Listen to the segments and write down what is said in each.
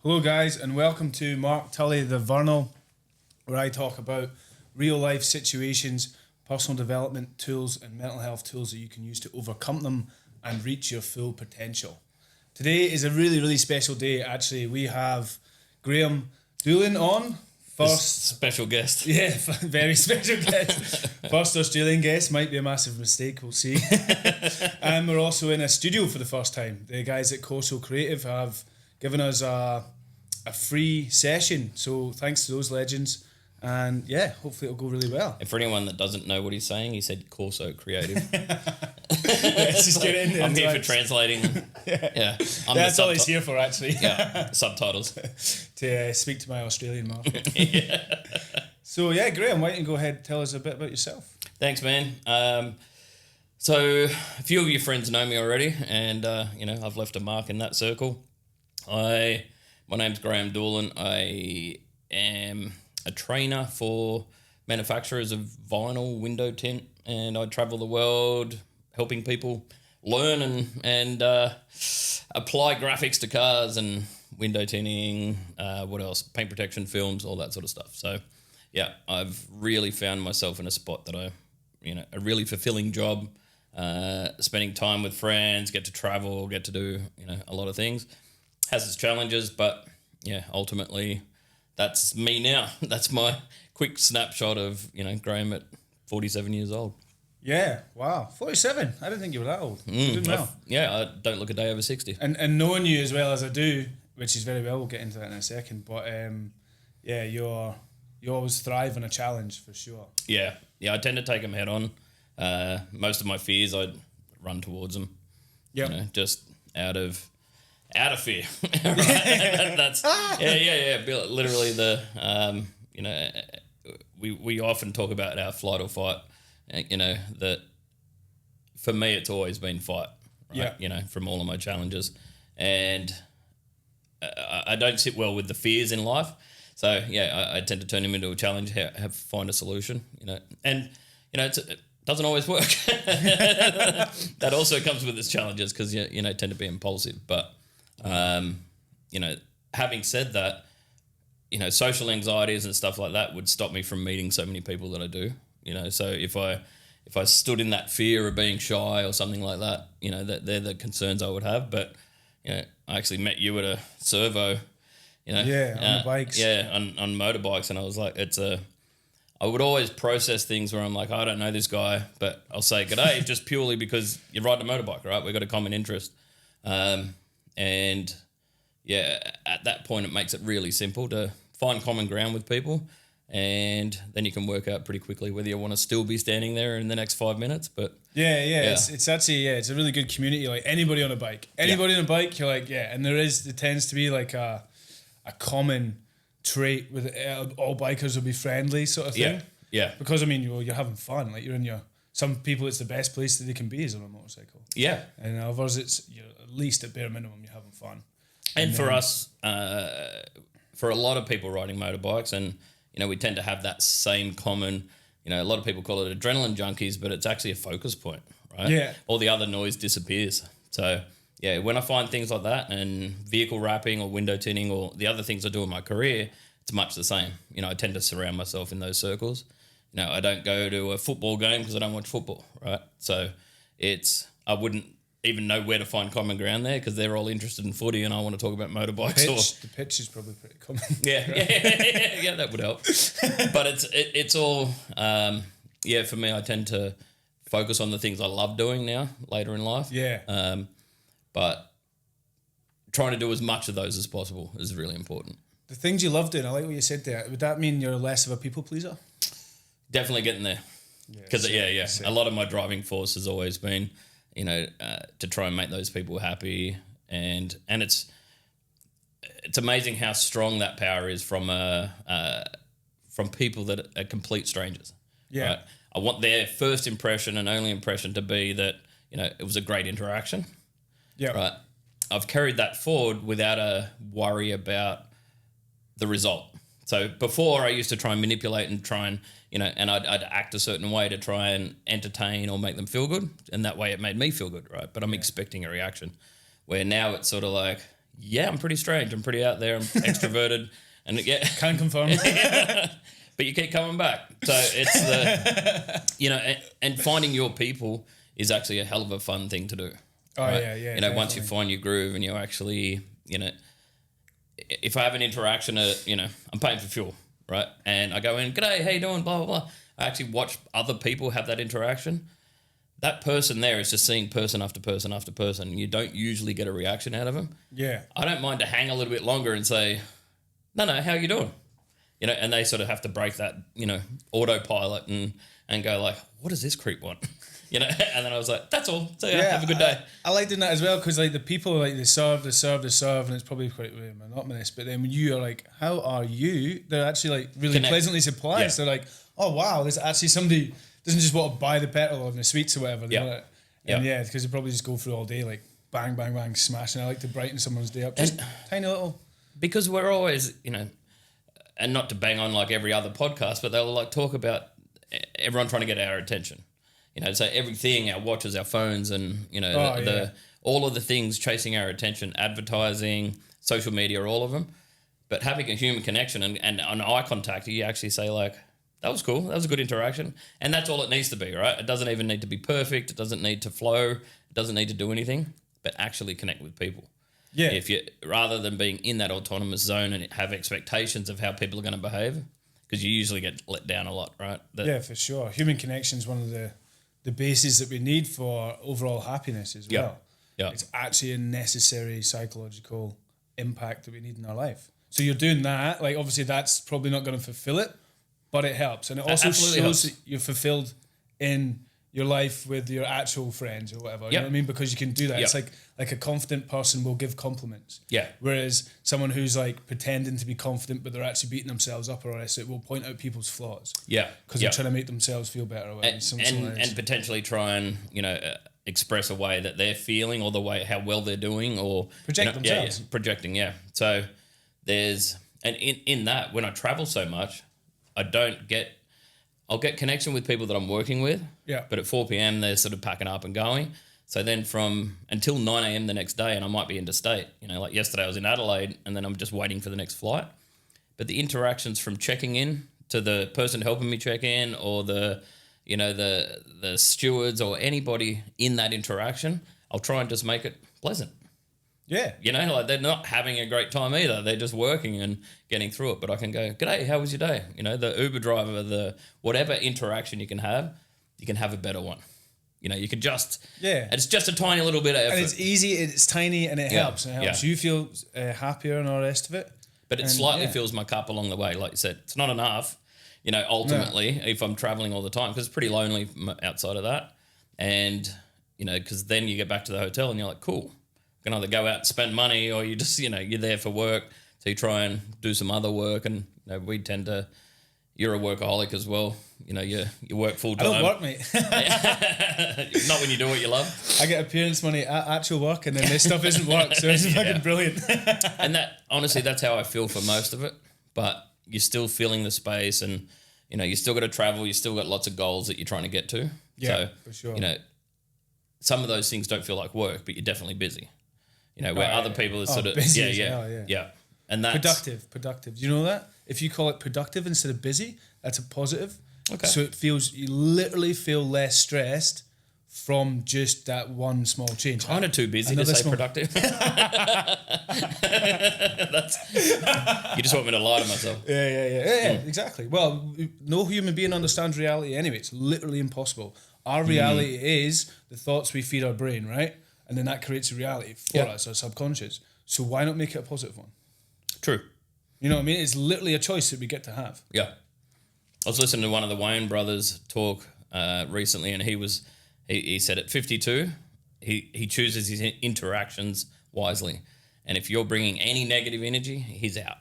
Hello, guys, and welcome to Mark Tully the Vernal, where I talk about real life situations, personal development tools, and mental health tools that you can use to overcome them and reach your full potential. Today is a really, really special day. Actually, we have Graeme Doolin on. First special guest. Yeah, very special guest. First Australian guest, might be a massive mistake, we'll see. And we're also in a studio for the first time. The guys at Corso Creative have given us a free session, so thanks to those legends. And yeah, hopefully it'll go really well. And for anyone that doesn't know what he's saying, he said Corso Creative. Let's just get in there. I'm here for translating. Yeah. That's all he's here for, actually. Yeah, subtitles. To speak to my Australian market. Yeah. So yeah, Graeme, why don't you go ahead and tell us a bit about yourself? Thanks, man. So a few of your friends know me already, and I've left a mark in that circle. My name's Graeme Doolin. I am a trainer for manufacturers of vinyl window tint, and I travel the world helping people learn and apply graphics to cars and window tinting, what else? Paint protection films, all that sort of stuff. So, yeah, I've really found myself in a spot that a really fulfilling job, spending time with friends, get to travel, get to do, a lot of things. Has its challenges, but yeah, ultimately that's me now. That's my quick snapshot of, Graeme at 47 years old. Yeah, wow, 47. I didn't think you were that old. I don't look a day over 60. And knowing you as well as I do, which is very well, we'll get into that in a second, but you always thrive on a challenge for sure. Yeah, I tend to take them head on. Most of my fears, I'd run towards them. Yeah, just out of fear. Right? That's literally the we often talk about our flight or fight. That for me it's always been fight. Right? Yeah. From all of my challenges, and I don't sit well with the fears in life. So yeah, I tend to turn them into a challenge. Find a solution. And it doesn't always work. That also comes with its challenges because tend to be impulsive. But having said that, social anxieties and stuff like that would stop me from meeting so many people that I do. So if I stood in that fear of being shy or something like that, that they're the concerns I would have. But I actually met you at a servo. On the bikes. Yeah, on motorbikes, and I was like, I would always process things where I'm like, I don't know this guy, but I'll say g'day just purely because you're riding a motorbike, right? We've got a common interest. And yeah, at that point, it makes it really simple to find common ground with people. And then you can work out pretty quickly whether you want to still be standing there in the next 5 minutes. But yeah. It's actually, it's a really good community. Like anybody on a bike, on a bike, you're like, and there tends to be like a common trait with all bikers will be friendly sort of thing. Yeah. Because you're having fun. Like some people, it's the best place that they can be is on a motorcycle. Yeah. And others, it's at least at bare minimum you're having fun. And for us, for a lot of people riding motorbikes, and we tend to have that same common. A lot of people call it adrenaline junkies, but it's actually a focus point, right? Yeah. All the other noise disappears. So yeah, when I find things like that and vehicle wrapping or window tinting or the other things I do in my career, it's much the same. I tend to surround myself in those circles. I don't go to a football game because I don't watch football, right? So I wouldn't even know where to find common ground there because they're all interested in footy and I want to talk about motorbikes. The pitch is probably pretty common. Yeah, that would help. But it's all, for me, I tend to focus on the things I love doing now, later in life. Yeah. But trying to do as much of those as possible is really important. The things you love doing, I like what you said there. Would that mean you're less of a people pleaser? Definitely getting there. Because a lot of my driving force has always been, to try and make those people happy, and it's amazing how strong that power is from people that are complete strangers. Yeah, right? I want their first impression and only impression to be that it was a great interaction. Yeah, right. I've carried that forward without a worry about the result. So before I used to try and manipulate and try and, and I'd act a certain way to try and entertain or make them feel good. And that way it made me feel good, right? But I'm expecting a reaction. Where now it's sort of like, Yeah, I'm pretty strange. I'm pretty out there. I'm extroverted, and Can confirm. but you keep coming back. So it's and finding your people is actually a hell of a fun thing to do. Oh, right? Yeah. Once you find your groove and you're actually, if I have an interaction, I'm paying for fuel, right? And I go in, g'day, how you doing, blah, blah, blah. I actually watch other people have that interaction. That person there is just seeing person after person after person. You don't usually get a reaction out of them. Yeah. I don't mind to hang a little bit longer and say, no, how you doing? And they sort of have to break that, autopilot and go like, what does this creep want? And then I was like, that's all. So have a good day. I like doing that as well because like the people like they serve, and it's probably quite monotonous. But then when you are like, how are you? They're actually like really pleasantly surprised. Yeah. They're like, oh wow, there's actually somebody doesn't just want to buy the petrol or the sweets or whatever. And because they probably just go through all day like bang, bang, bang, smashing. I like to brighten someone's day up. Just tiny little. Because we're always, and not to bang on like every other podcast, but they'll like talk about everyone trying to get our attention. So everything, our watches, our phones, and all of the things chasing our attention, advertising, social media, all of them. But having a human connection and an eye contact, you actually say like, that was cool, that was a good interaction, and that's all it needs to be, right? It doesn't even need to be perfect. It doesn't need to flow. It doesn't need to do anything, but actually connect with people. Yeah. If you rather than being in that autonomous zone and have expectations of how people are going to behave, because you usually get let down a lot, right? Yeah, for sure. Human connection is one of the bases that we need for overall happiness as well. Yeah. It's actually a necessary psychological impact that we need in our life. So you're doing that, like obviously that's probably not going to fulfill it, but it helps. And it also shows that you're fulfilled in your life with your actual friends or whatever. You know what I mean? Because you can do that. It's like a confident person will give compliments. Yeah. Whereas someone who's like pretending to be confident but they're actually beating themselves up or else it will point out people's flaws. Yeah. Because they're trying to make themselves feel better. Or and potentially try and, express a way that they're feeling or the way how well they're doing or project themselves. Projecting, yeah. So there's and in that when I travel so much, I'll get connection with people that I'm working with. Yeah. But at 4 p.m. they're sort of packing up and going. So then from until 9 a.m. the next day, and I might be interstate. Like yesterday I was in Adelaide and then I'm just waiting for the next flight. But the interactions from checking in to the person helping me check in or the stewards or anybody in that interaction, I'll try and just make it pleasant. Yeah. They're not having a great time either. They're just working and getting through it. But I can go, g'day, how was your day? The Uber driver, the whatever interaction you can have a better one. You can just... Yeah. It's just a tiny little bit of effort. And it's easy, it's tiny, and it helps. And it helps you feel happier and all the rest of it. But it slightly fills my cup along the way. Like you said, it's not enough, ultimately, if I'm traveling all the time, because it's pretty lonely outside of that. And, because then you get back to the hotel and you're like, cool. You can either go out and spend money or you just, you're there for work. So you try and do some other work. And we tend to, you're a workaholic as well. You work full time. I don't work, mate. Not when you do what you love. I get appearance money at actual work and then this stuff isn't work. So it's fucking brilliant. And that, honestly, that's how I feel for most of it. But you're still feeling the space and, you still got to travel. You still got lots of goals that you're trying to get to. Yeah, so, for sure. Some of those things don't feel like work, but you're definitely busy. Where other people are sort of busy yeah. And that's productive. Do you know that? If you call it productive instead of busy, that's a positive. Okay. So you literally feel less stressed from just that one small change. Kind of too busy to say productive. You just want me to lie to myself. Yeah, exactly. Well, no human being understands reality anyway. It's literally impossible. Our reality is the thoughts we feed our brain, right? And then that creates a reality for us, our subconscious. So why not make it a positive one? True. You know what I mean? It's literally a choice that we get to have. Yeah. I was listening to one of the Wayne brothers talk recently, and he said at 52, he chooses his interactions wisely. And if you're bringing any negative energy, he's out.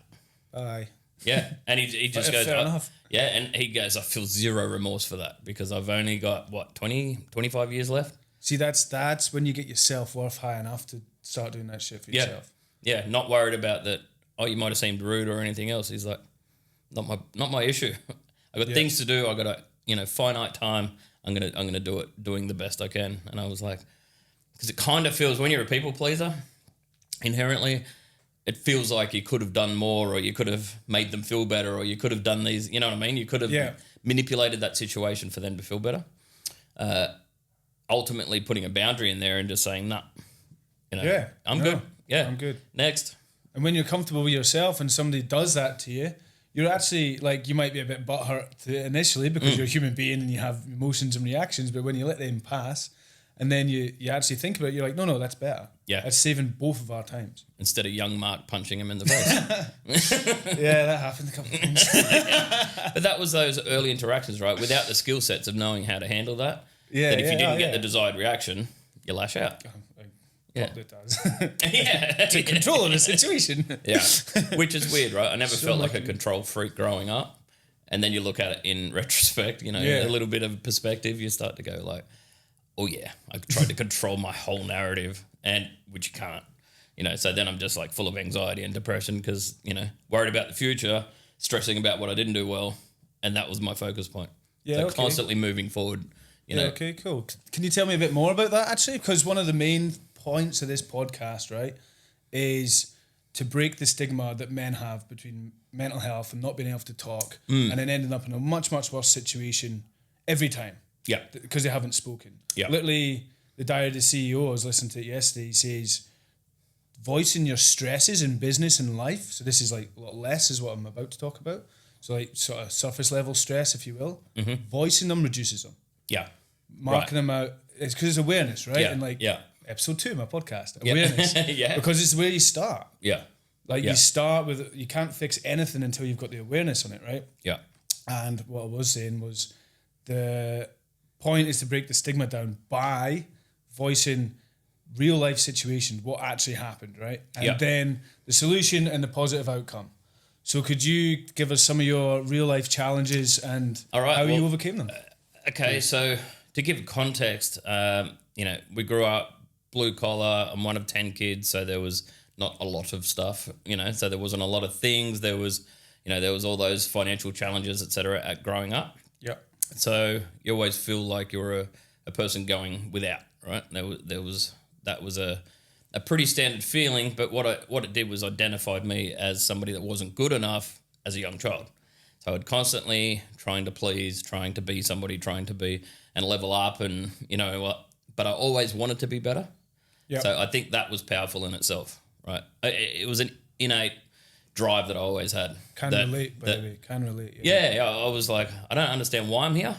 Aye. Yeah. And he just goes, fair enough. Yeah. And he goes, I feel zero remorse for that because I've only got, 25 years left? See, that's when you get your self-worth high enough to start doing that shit for yourself. Yeah, not worried about that, you might have seemed rude or anything else. He's like, not my issue. I got things to do. I got a, finite time. I'm gonna do it, doing the best I can. And I was like, because it kind of feels when you're a people pleaser, inherently, it feels like you could have done more, or you could have made them feel better, or you could have done these, you know what I mean? You could have manipulated that situation for them to feel better. Ultimately putting a boundary in there and just saying, nah, I'm good. Yeah, I'm good. Next. And when you're comfortable with yourself and somebody does that to you, you're actually like, you might be a bit butthurt initially because you're a human being and you have emotions and reactions, but when you let them pass and then you actually think about it, you're like, no, that's better. Yeah. That's saving both of our times. Instead of young Mark punching him in the face. Yeah, that happened a couple of times. But that was those early interactions, right? Without the skill sets of knowing how to handle that. Yeah. That if you didn't get the desired reaction, you lash out. It does. To control of the situation. Yeah. Which is weird, right? I never felt like a control freak growing up. And then you look at it in retrospect, a little bit of perspective, you start to go like, oh yeah, I tried to control my whole narrative, and which you can't. So then I'm just like full of anxiety and depression because, worried about the future, stressing about what I didn't do well, and that was my focus point. Yeah, so constantly moving forward. Okay, cool. Can you tell me a bit more about that actually? Because one of the main points of this podcast, right, is to break the stigma that men have between mental health and not being able to talk and then ending up in a much, much worse situation every time. Yeah. Because they haven't spoken. Yeah. Literally, the Diary of the CEO, I was listening to it yesterday, he says, voicing your stresses in business and life, so this is like a lot less is what I'm about to talk about, so like sort of surface level stress, if you will, voicing them reduces them. Yeah. Marking them out, it's because it's awareness, right? Yeah. And like, episode 2 of my podcast, Yeah. awareness. Yeah. Because it's where you start. Yeah. Like you start with, you can't fix anything until you've got the awareness on it, right? Yeah. And what I was saying was the point is to break the stigma down by voicing real life situations, what actually happened, right? And then the solution and the positive outcome. So could you give us some of your real life challenges and how you overcame them? Okay, so to give context, we grew up blue collar. I'm one of 10 kids, so there was not a lot of stuff, so there wasn't a lot of things. There was, there was all those financial challenges, et cetera, at growing up. Yeah. So you always feel like you're a person going without, right? That was a pretty standard feeling, but what it did was identified me as somebody that wasn't good enough as a young child. So I'd constantly trying to please, trying to be somebody, trying to be and level up, and but I always wanted to be better. Yep. So I think that was powerful in itself, right? It was an innate drive that I always had. Can relate, by the way. Can relate. Yeah, I was like, I don't understand why I'm here,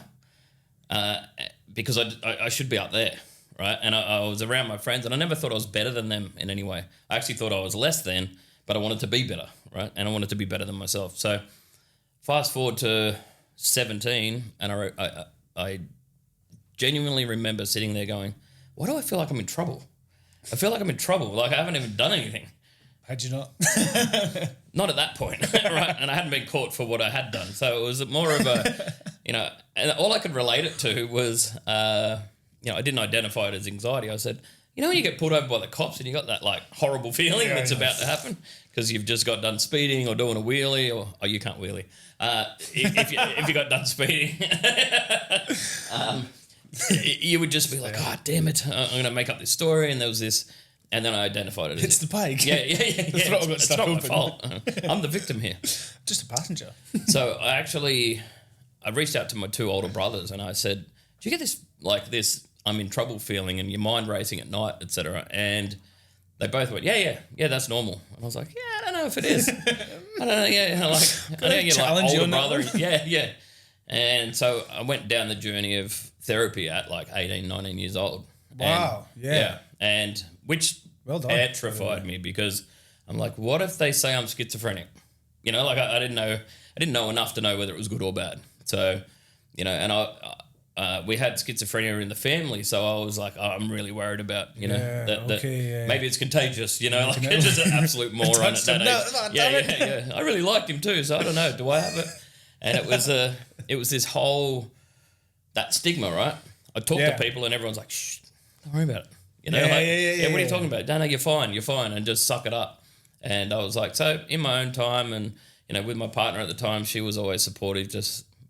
because I should be up there, right? And I was around my friends, and I never thought I was better than them in any way. I actually thought I was less than, but I wanted to be better, right? And I wanted to be better than myself. So fast forward to 17, and I genuinely remember sitting there going, why do I feel like I'm in trouble? I feel like I'm in trouble. Like I haven't even done anything. Had you not? Not at that point, right? And I hadn't been caught for what I had done. So it was more of a, and all I could relate it to was, I didn't identify it as anxiety. I said, when you get pulled over by the cops and you got that like horrible feeling that's about to happen because you've just got done speeding or doing a wheelie or you can't wheelie. If you got done speeding, you would just be like, oh, damn it, I'm going to make up this story. And there was this, and then I identified it. It's the bike. Yeah. The throttle got stuck open. It's not my fault. I'm the victim here. Just a passenger. So I reached out to my 2 older brothers and I said, do you get this I'm in trouble feeling and your mind racing at night, etc.? And they both went, yeah, that's normal. And I was like, I don't know if it is. I don't know, I know you're like older brother. Yeah. And so I went down the journey of therapy at like 18, 19 years old. Wow. Yeah. And which petrified me because I'm like, what if they say I'm schizophrenic? I didn't know enough to know whether it was good or bad. So, and we had schizophrenia in the family, so I was like, I'm really worried about, maybe it's contagious, it's just an absolute moron at that age. Yeah. I really liked him too, so I don't know, do I have it? And it was this whole, that stigma, right? I talk to people and everyone's like, shh, don't worry about it. What are you talking about? No, you're fine, and just suck it up. And I was like, so in my own time and, with my partner at the time, she was always supportive,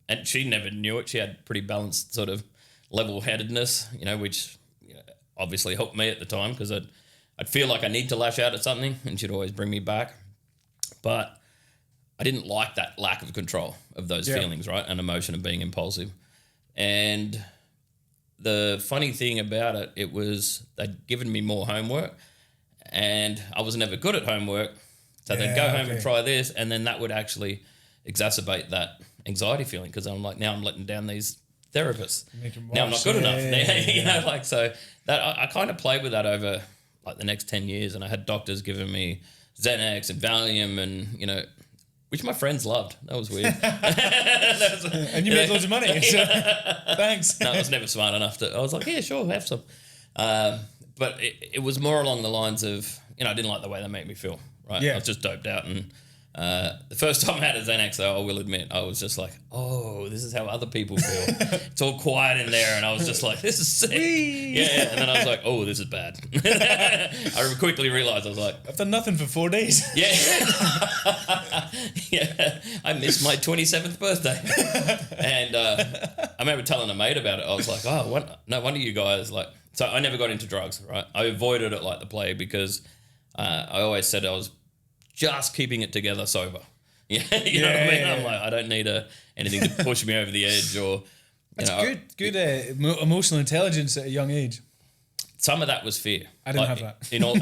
and she never knew it. She had pretty balanced sort of level-headedness, which obviously helped me at the time because I I'd feel like I need to lash out at something, and she'd always bring me back. But I didn't like that lack of control of those feelings, right? And emotion of being impulsive. And the funny thing about it was they'd given me more homework, and I was never good at homework. So they'd go home and try this, and then that would actually exacerbate that anxiety feeling, because I'm like, now I'm letting down these therapists. Now I'm not good enough. You know, like, so that I kind of played with that over like the next 10 years, and I had doctors giving me Xanax and Valium, and, you know, which my friends loved. That was weird. And you made loads of money. So thanks. No, I was never smart enough to. I was like, yeah, sure, have some. But it was more along the lines of, you know, I didn't like the way they made me feel. Right? Yeah. I was just doped out. And the first time I had a Xanax, though, I will admit, I was just like, oh, this is how other people feel. It's all quiet in there. And I was just like, this is sick. Yeah. And then I was like, oh, this is bad. I quickly realized, I was like, I've done nothing for 4 days. Yeah. Yeah. I missed my 27th birthday. And I remember telling a mate about it. I was like, oh, no wonder you guys, like, so I never got into drugs, right? I avoided it like the plague, because I always said I was just keeping it together sober. Yeah, you know what I mean? I'm like, I don't need anything to push me over the edge, or That's good emotional intelligence at a young age. Some of that was fear. I didn't have that. In all,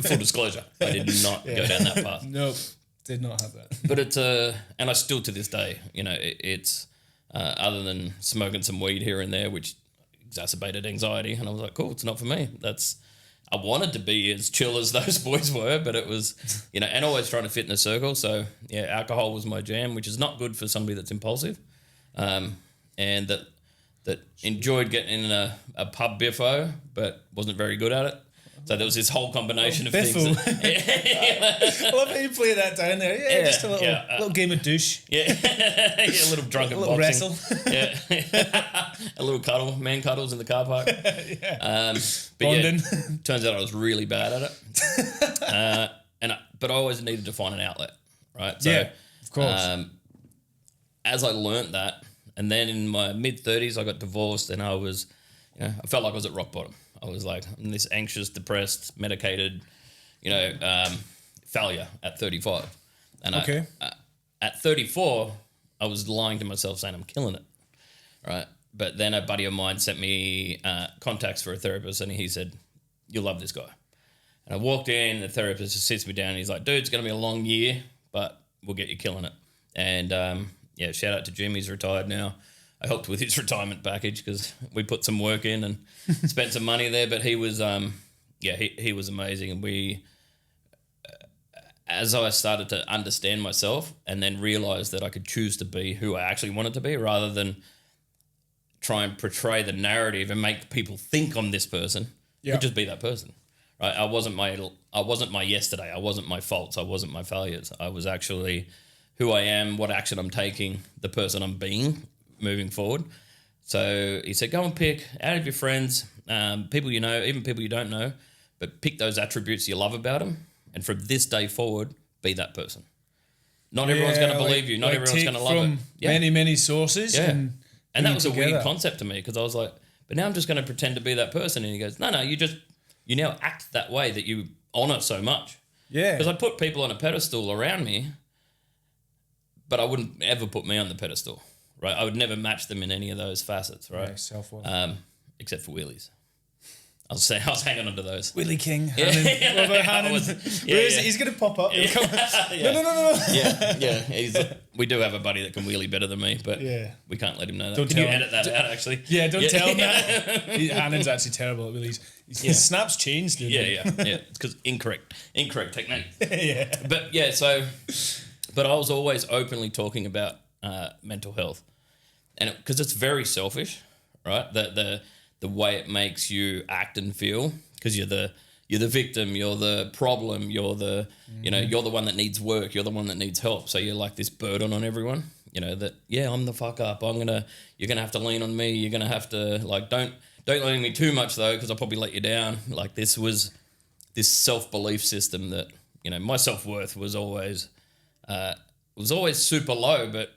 full disclosure, I did not go down that path. Nope, did not have that. But it's and I still to this day, you know, it's other than smoking some weed here and there, which exacerbated anxiety, and I was like, cool, it's not for me. I wanted to be as chill as those boys were, but it was, you know, and always trying to fit in a circle. So yeah, alcohol was my jam, which is not good for somebody that's impulsive, and that enjoyed getting in a pub biffo, but wasn't very good at it. So there was this whole combination of things. I love how you play that down there. Yeah, just a little game of douche. Yeah, a little drunken little boxing. wrestle. Yeah, a little man cuddles in the car park. But Bonding. yeah, turns out I was really bad at it. But I always needed to find an outlet, right? So, yeah, of course. As I learnt that, and then in my mid-30s, I got divorced, and I felt like I was at rock bottom. I was like, I'm this anxious, depressed, medicated, failure at 35. And at 34, I was lying to myself saying I'm killing it, right? But then a buddy of mine sent me contacts for a therapist, and he said, you'll love this guy. And I walked in, the therapist just sits me down, and he's like, dude, it's going to be a long year, but we'll get you killing it. And shout out to Jim, he's retired now. I helped with his retirement package because we put some work in and spent some money there. But he was, he was amazing. And we, as I started to understand myself and then realize that I could choose to be who I actually wanted to be, rather than try and portray the narrative and make people think I'm this person, could just be that person, right? I wasn't my yesterday. I wasn't my faults. I wasn't my failures. I was actually who I am, what action I'm taking, the person I'm being moving forward. So he said, go and pick out of your friends, people you know, even people you don't know, but pick those attributes you love about them, and from this day forward, be that person. Not everyone's going to believe you. Not everyone's going to love it. Yeah. Many sources. Yeah. And that was a weird concept to me, because I was like, but now I'm just going to pretend to be that person. And he goes, no, you now act that way that you honour so much. Yeah. Because I'd put people on a pedestal around me, but I wouldn't ever put me on the pedestal. Right, I would never match them in any of those facets, right? Yeah, self-worth. Except for wheelies. I was hanging on to those. Wheelie King. What about Hannon? He's going to pop up. No. Yeah. We do have a buddy that can wheelie better than me, but we can't let him know that. Can you edit that out, actually? Yeah, don't tell him that. Hannon's actually terrible at wheelies. His snaps changed, dude. Yeah. It's because incorrect technique. Yeah. But I was always openly talking about mental health, and because it's very selfish, right? The way it makes you act and feel, because you're the victim, you're the problem, you're the you're the one that needs work, you're the one that needs help. So you're like this burden on everyone. That I'm the fuck up. You're gonna have to lean on me. You're gonna have to don't lean on me too much though, because I'll probably let you down. Like this was this self-belief system that my self-worth was always super low, but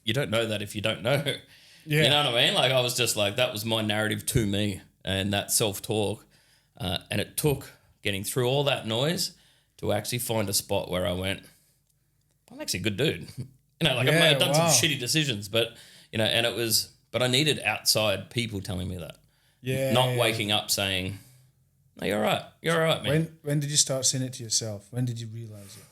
you don't know that if you don't know. Yeah. You know what I mean? Like I was just like, that was my narrative to me, and that self-talk And it took getting through all that noise to actually find a spot where I went, I'm actually a good dude. I've done some shitty decisions, but, but I needed outside people telling me that. Yeah. Not waking up saying, no, you're all right, man. When did you start saying it to yourself? When did you realise it?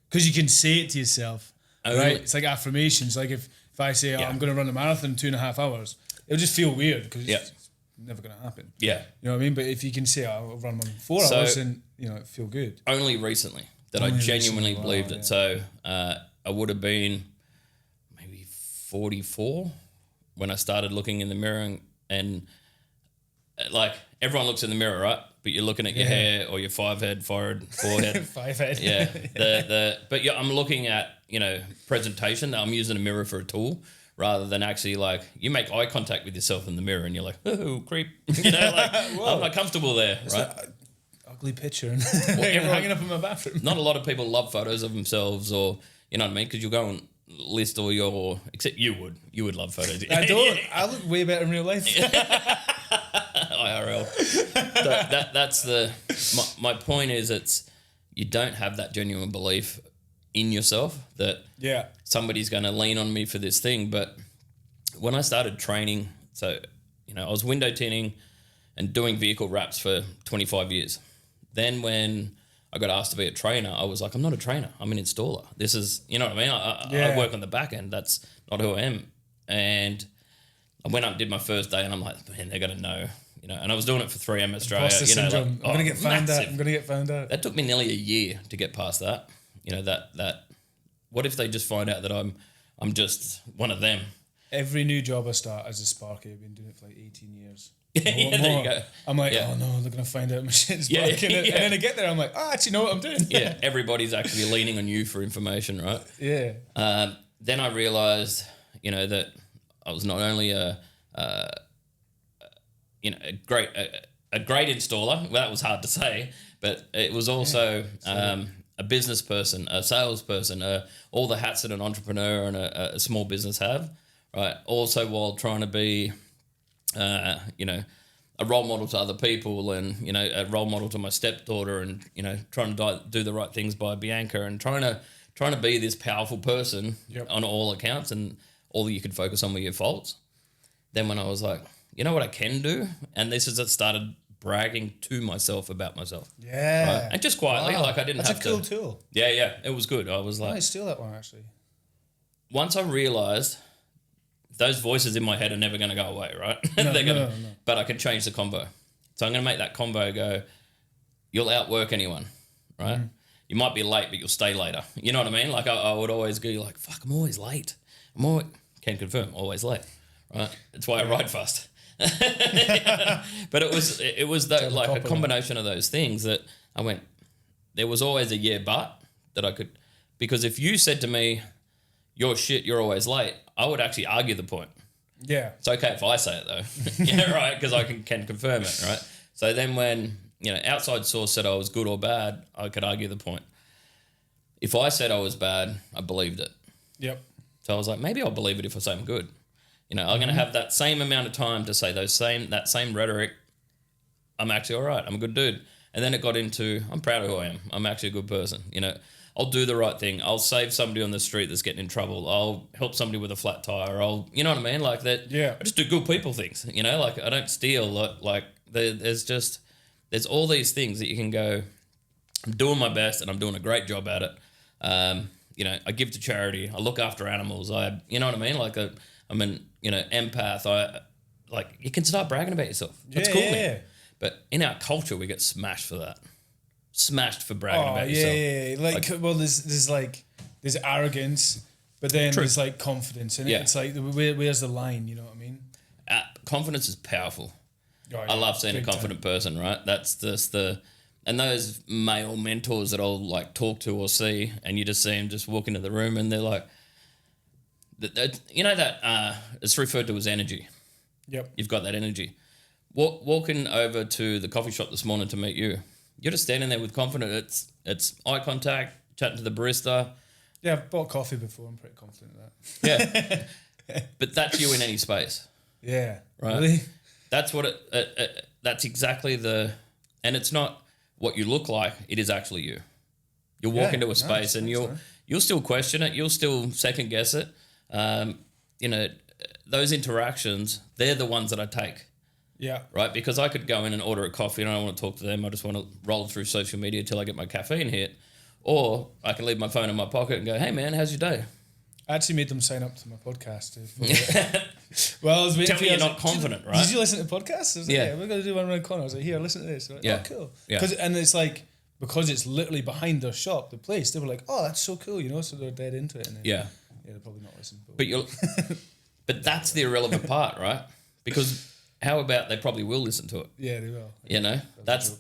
Because you can say it to yourself, right? Really? It's like affirmations. Like if I say, I'm going to run a marathon in 2.5 hours, it'll just feel weird because it's never going to happen. Yeah. You know what I mean? But if you can say, I'll run one in 4 hours, and, it feel good. Only recently that I genuinely believed it. So I would have been maybe 44 when I started looking in the mirror and like everyone looks in the mirror, right? But you're looking at your hair or your forehead. Yeah. But I'm looking at, presentation. I'm using a mirror for a tool rather than actually like you make eye contact with yourself in the mirror and you're like, oh, creep. I'm not comfortable there, right? Ugly picture and hanging up in my bathroom. Not a lot of people love photos of themselves or, you know what I mean? Because you'll go and list all your, except you would love photos. I don't. I look way better in real life. IRL. So my point is you don't have that genuine belief in yourself that somebody's going to lean on me for this thing. But when I started training, so, I was window tinting and doing vehicle wraps for 25 years. Then when I got asked to be a trainer, I was like, I'm not a trainer. I'm an installer. This is, you know what I mean? I work on the back end. That's not who I am. And I went up and did my first day and I'm like, man, they're going to know. And I was doing it for 3M Australia. Imposter syndrome. I'm going to get found out. I'm going to get found out. That took me nearly a year to get past that. That what if they just find out that I'm just one of them? Every new job I start as a Sparky, I've been doing it for like 18 years. There you go. I'm like, oh no, they're going to find out my shit's barking. And then I get there, I'm like, I actually know what I'm doing. Yeah, everybody's actually leaning on you for information, right? Yeah. Then I realised, that I was not only a great installer. Well, that was hard to say, but it was also a business person, a salesperson, all the hats that an entrepreneur and a small business have, right? Also, while trying to be, a role model to other people, and a role model to my stepdaughter, and trying to do the right things by Bianca, and trying to be this powerful person on all accounts, and all you could focus on were your faults. Then when I was like, you know what I can do? And this is it started bragging to myself about myself. Yeah. Right? And just quietly, like I didn't have to. That's a cool tool. Yeah. It was good. I was like... I might steal that one, actually. Once I realised those voices in my head are never going to go away, right? No. But I can change the combo. So I'm going to make that combo go, you'll outwork anyone, right? You might be late, but you'll stay later. You know what I mean? Like I would always go like, fuck, I'm always late. Can confirm, always late, right? That's why I ride fast. But it was that, like a combination of those things that I went, there was always a but that I could, because if you said to me, you're shit, you're always late, I would actually argue the point. Yeah. It's okay if I say it though. Yeah, right, because I can confirm it, right? So then when, outside source said I was good or bad, I could argue the point. If I said I was bad, I believed it. Yep. So I was like, maybe I'll believe it if I say I'm good. I'm going to have that same amount of time to say that same rhetoric. I'm actually all right. I'm a good dude. And then it got into, I'm proud of who I am. I'm actually a good person. I'll do the right thing. I'll save somebody on the street that's getting in trouble. I'll help somebody with a flat tire. You know what I mean? Like that. Yeah. I just do good people things, like I don't steal. Like there's all these things that you can go, I'm doing my best and I'm doing a great job at it. I give to charity. I look after animals. You know what I mean? Like I'm an, empath. You can start bragging about yourself. That's cool, man. Yeah. But in our culture, we get smashed for that. Smashed for bragging about yourself. Yeah. There's arrogance, but then there's like confidence, and it's like where's the line? You know what I mean? Confidence is powerful. Oh, yeah. I love seeing a confident person, right? That's just and those male mentors that I'll like talk to or see, and you just see them just walk into the room, and they're like, it's referred to as energy. Yep. You've got that energy. Walking over to the coffee shop this morning to meet you, you're just standing there with confidence. It's eye contact, chatting to the barista. Yeah, I've bought coffee before. I'm pretty confident of that. Yeah. But that's you in any space. Yeah. Right? Really? That's what that's exactly the And it's not what you look like, it is actually you. You'll walk into a space and you'll still question it, you'll still second guess it. Those interactions, they're the ones that I take. Yeah. Right? Because I could go in and order a coffee and I don't want to talk to them. I just want to roll through social media till I get my caffeine hit. Or I can leave my phone in my pocket and go, hey, man, how's your day? I actually made them sign up to my podcast. Well, I was waiting Tell me you're not confident, right? Did you listen to podcasts? I was like, Yeah. We're going to do one around the corner. I was like, here, listen to this. Like, Yeah. Oh, cool. Yeah. And it's like, because it's literally behind their shop, the place, they were like, oh, that's so cool, so they're dead into it. And then, Yeah. Yeah, they're probably not listening. But that's the irrelevant part, right? Because how about they probably will listen to it? Yeah, they will. That's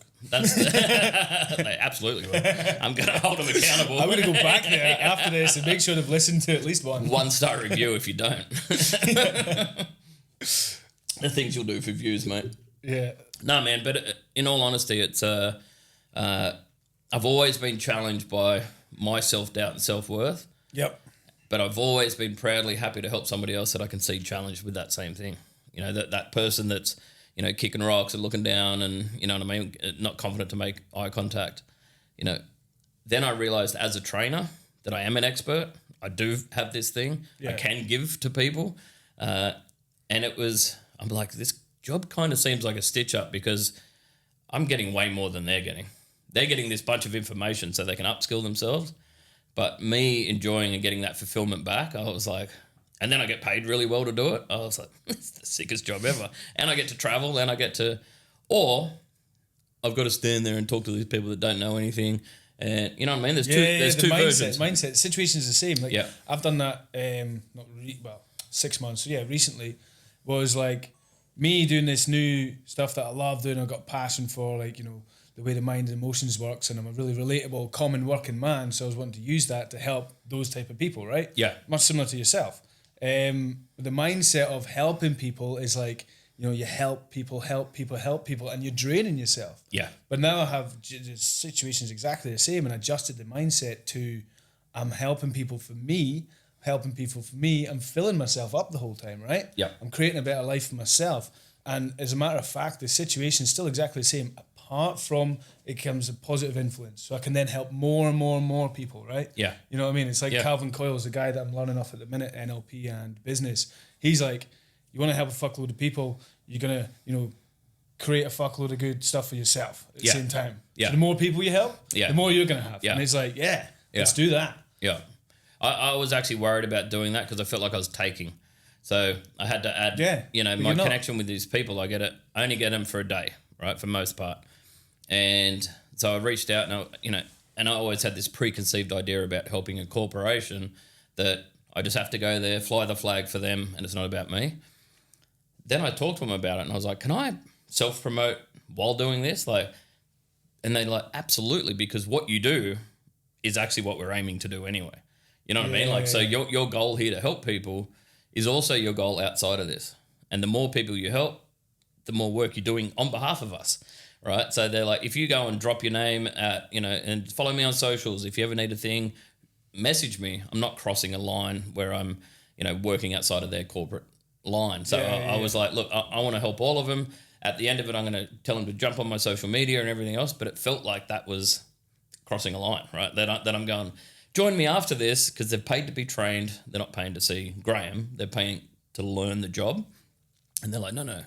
they absolutely will. I'm going to hold them accountable. I'm going to go back there after this and make sure they've listened to at least one. 1-star review if you don't. The things you'll do for views, mate. Yeah. No, man, but in all honesty, it's I've always been challenged by my self-doubt and self-worth. Yep. But I've always been proudly happy to help somebody else that I can see challenged with that same thing. That person that's, kicking rocks and looking down and, you know what I mean, not confident to make eye contact. Then I realized as a trainer that I am an expert. I do have this thing. Yeah. I can give to people. And I'm like, this job kind of seems like a stitch up because I'm getting way more than they're getting. They're getting this bunch of information so they can upskill themselves. But me enjoying and getting that fulfillment back, I was like, and then I get paid really well to do it. I was like, it's the sickest job ever. And I get to travel and or I've got to stand there and talk to these people that don't know anything. And you know what I mean? There's two versions. Mindset. Situation's the same. Like I've done that, 6 months. So recently was like me doing this new stuff that I love doing. I've got passion for, the way the mind and emotions works, and I'm a really relatable, common working man. So I was wanting to use that to help those type of people, right? Yeah. Much similar to yourself. The mindset of helping people is like, you help people, and you're draining yourself. Yeah. But now I have the situation's exactly the same, and adjusted the mindset to I'm helping people for me. I'm filling myself up the whole time, right? Yeah. I'm creating a better life for myself. And as a matter of fact, the situation's still exactly the same, apart from it becomes a positive influence. So I can then help more and more and more people, right? Yeah. You know what I mean? It's like Calvin Coyle's the guy that I'm learning off at the minute, NLP and business. He's like, you want to help a fuckload of people, you're going to, create a fuckload of good stuff for yourself at the same time. Yeah. So the more people you help, the more you're going to have. Yeah. And it's like, let's do that. Yeah. I was actually worried about doing that because I felt like I was taking. So I had to add, my connection with these people. I only get them for a day, right, for most part. And so I reached out and I always had this preconceived idea about helping a corporation that I just have to go there, fly the flag for them, and it's not about me. Then I talked to them about it and I was like, can I self-promote while doing this? And they're like, absolutely, because what you do is actually what we're aiming to do anyway. You know what I mean? So your goal here to help people is also your goal outside of this. And the more people you help, the more work you're doing on behalf of us, right? So they're like, if you go and drop your name at, and follow me on socials, if you ever need a thing, message me. I'm not crossing a line where I'm, working outside of their corporate line. So I was like, look, I want to help all of them. At the end of it, I'm going to tell them to jump on my social media and everything else. But it felt like that was crossing a line, right? That I'm going, join me after this, because they're paid to be trained. They're not paying to see Graeme. They're paying to learn the job. And they're like, no.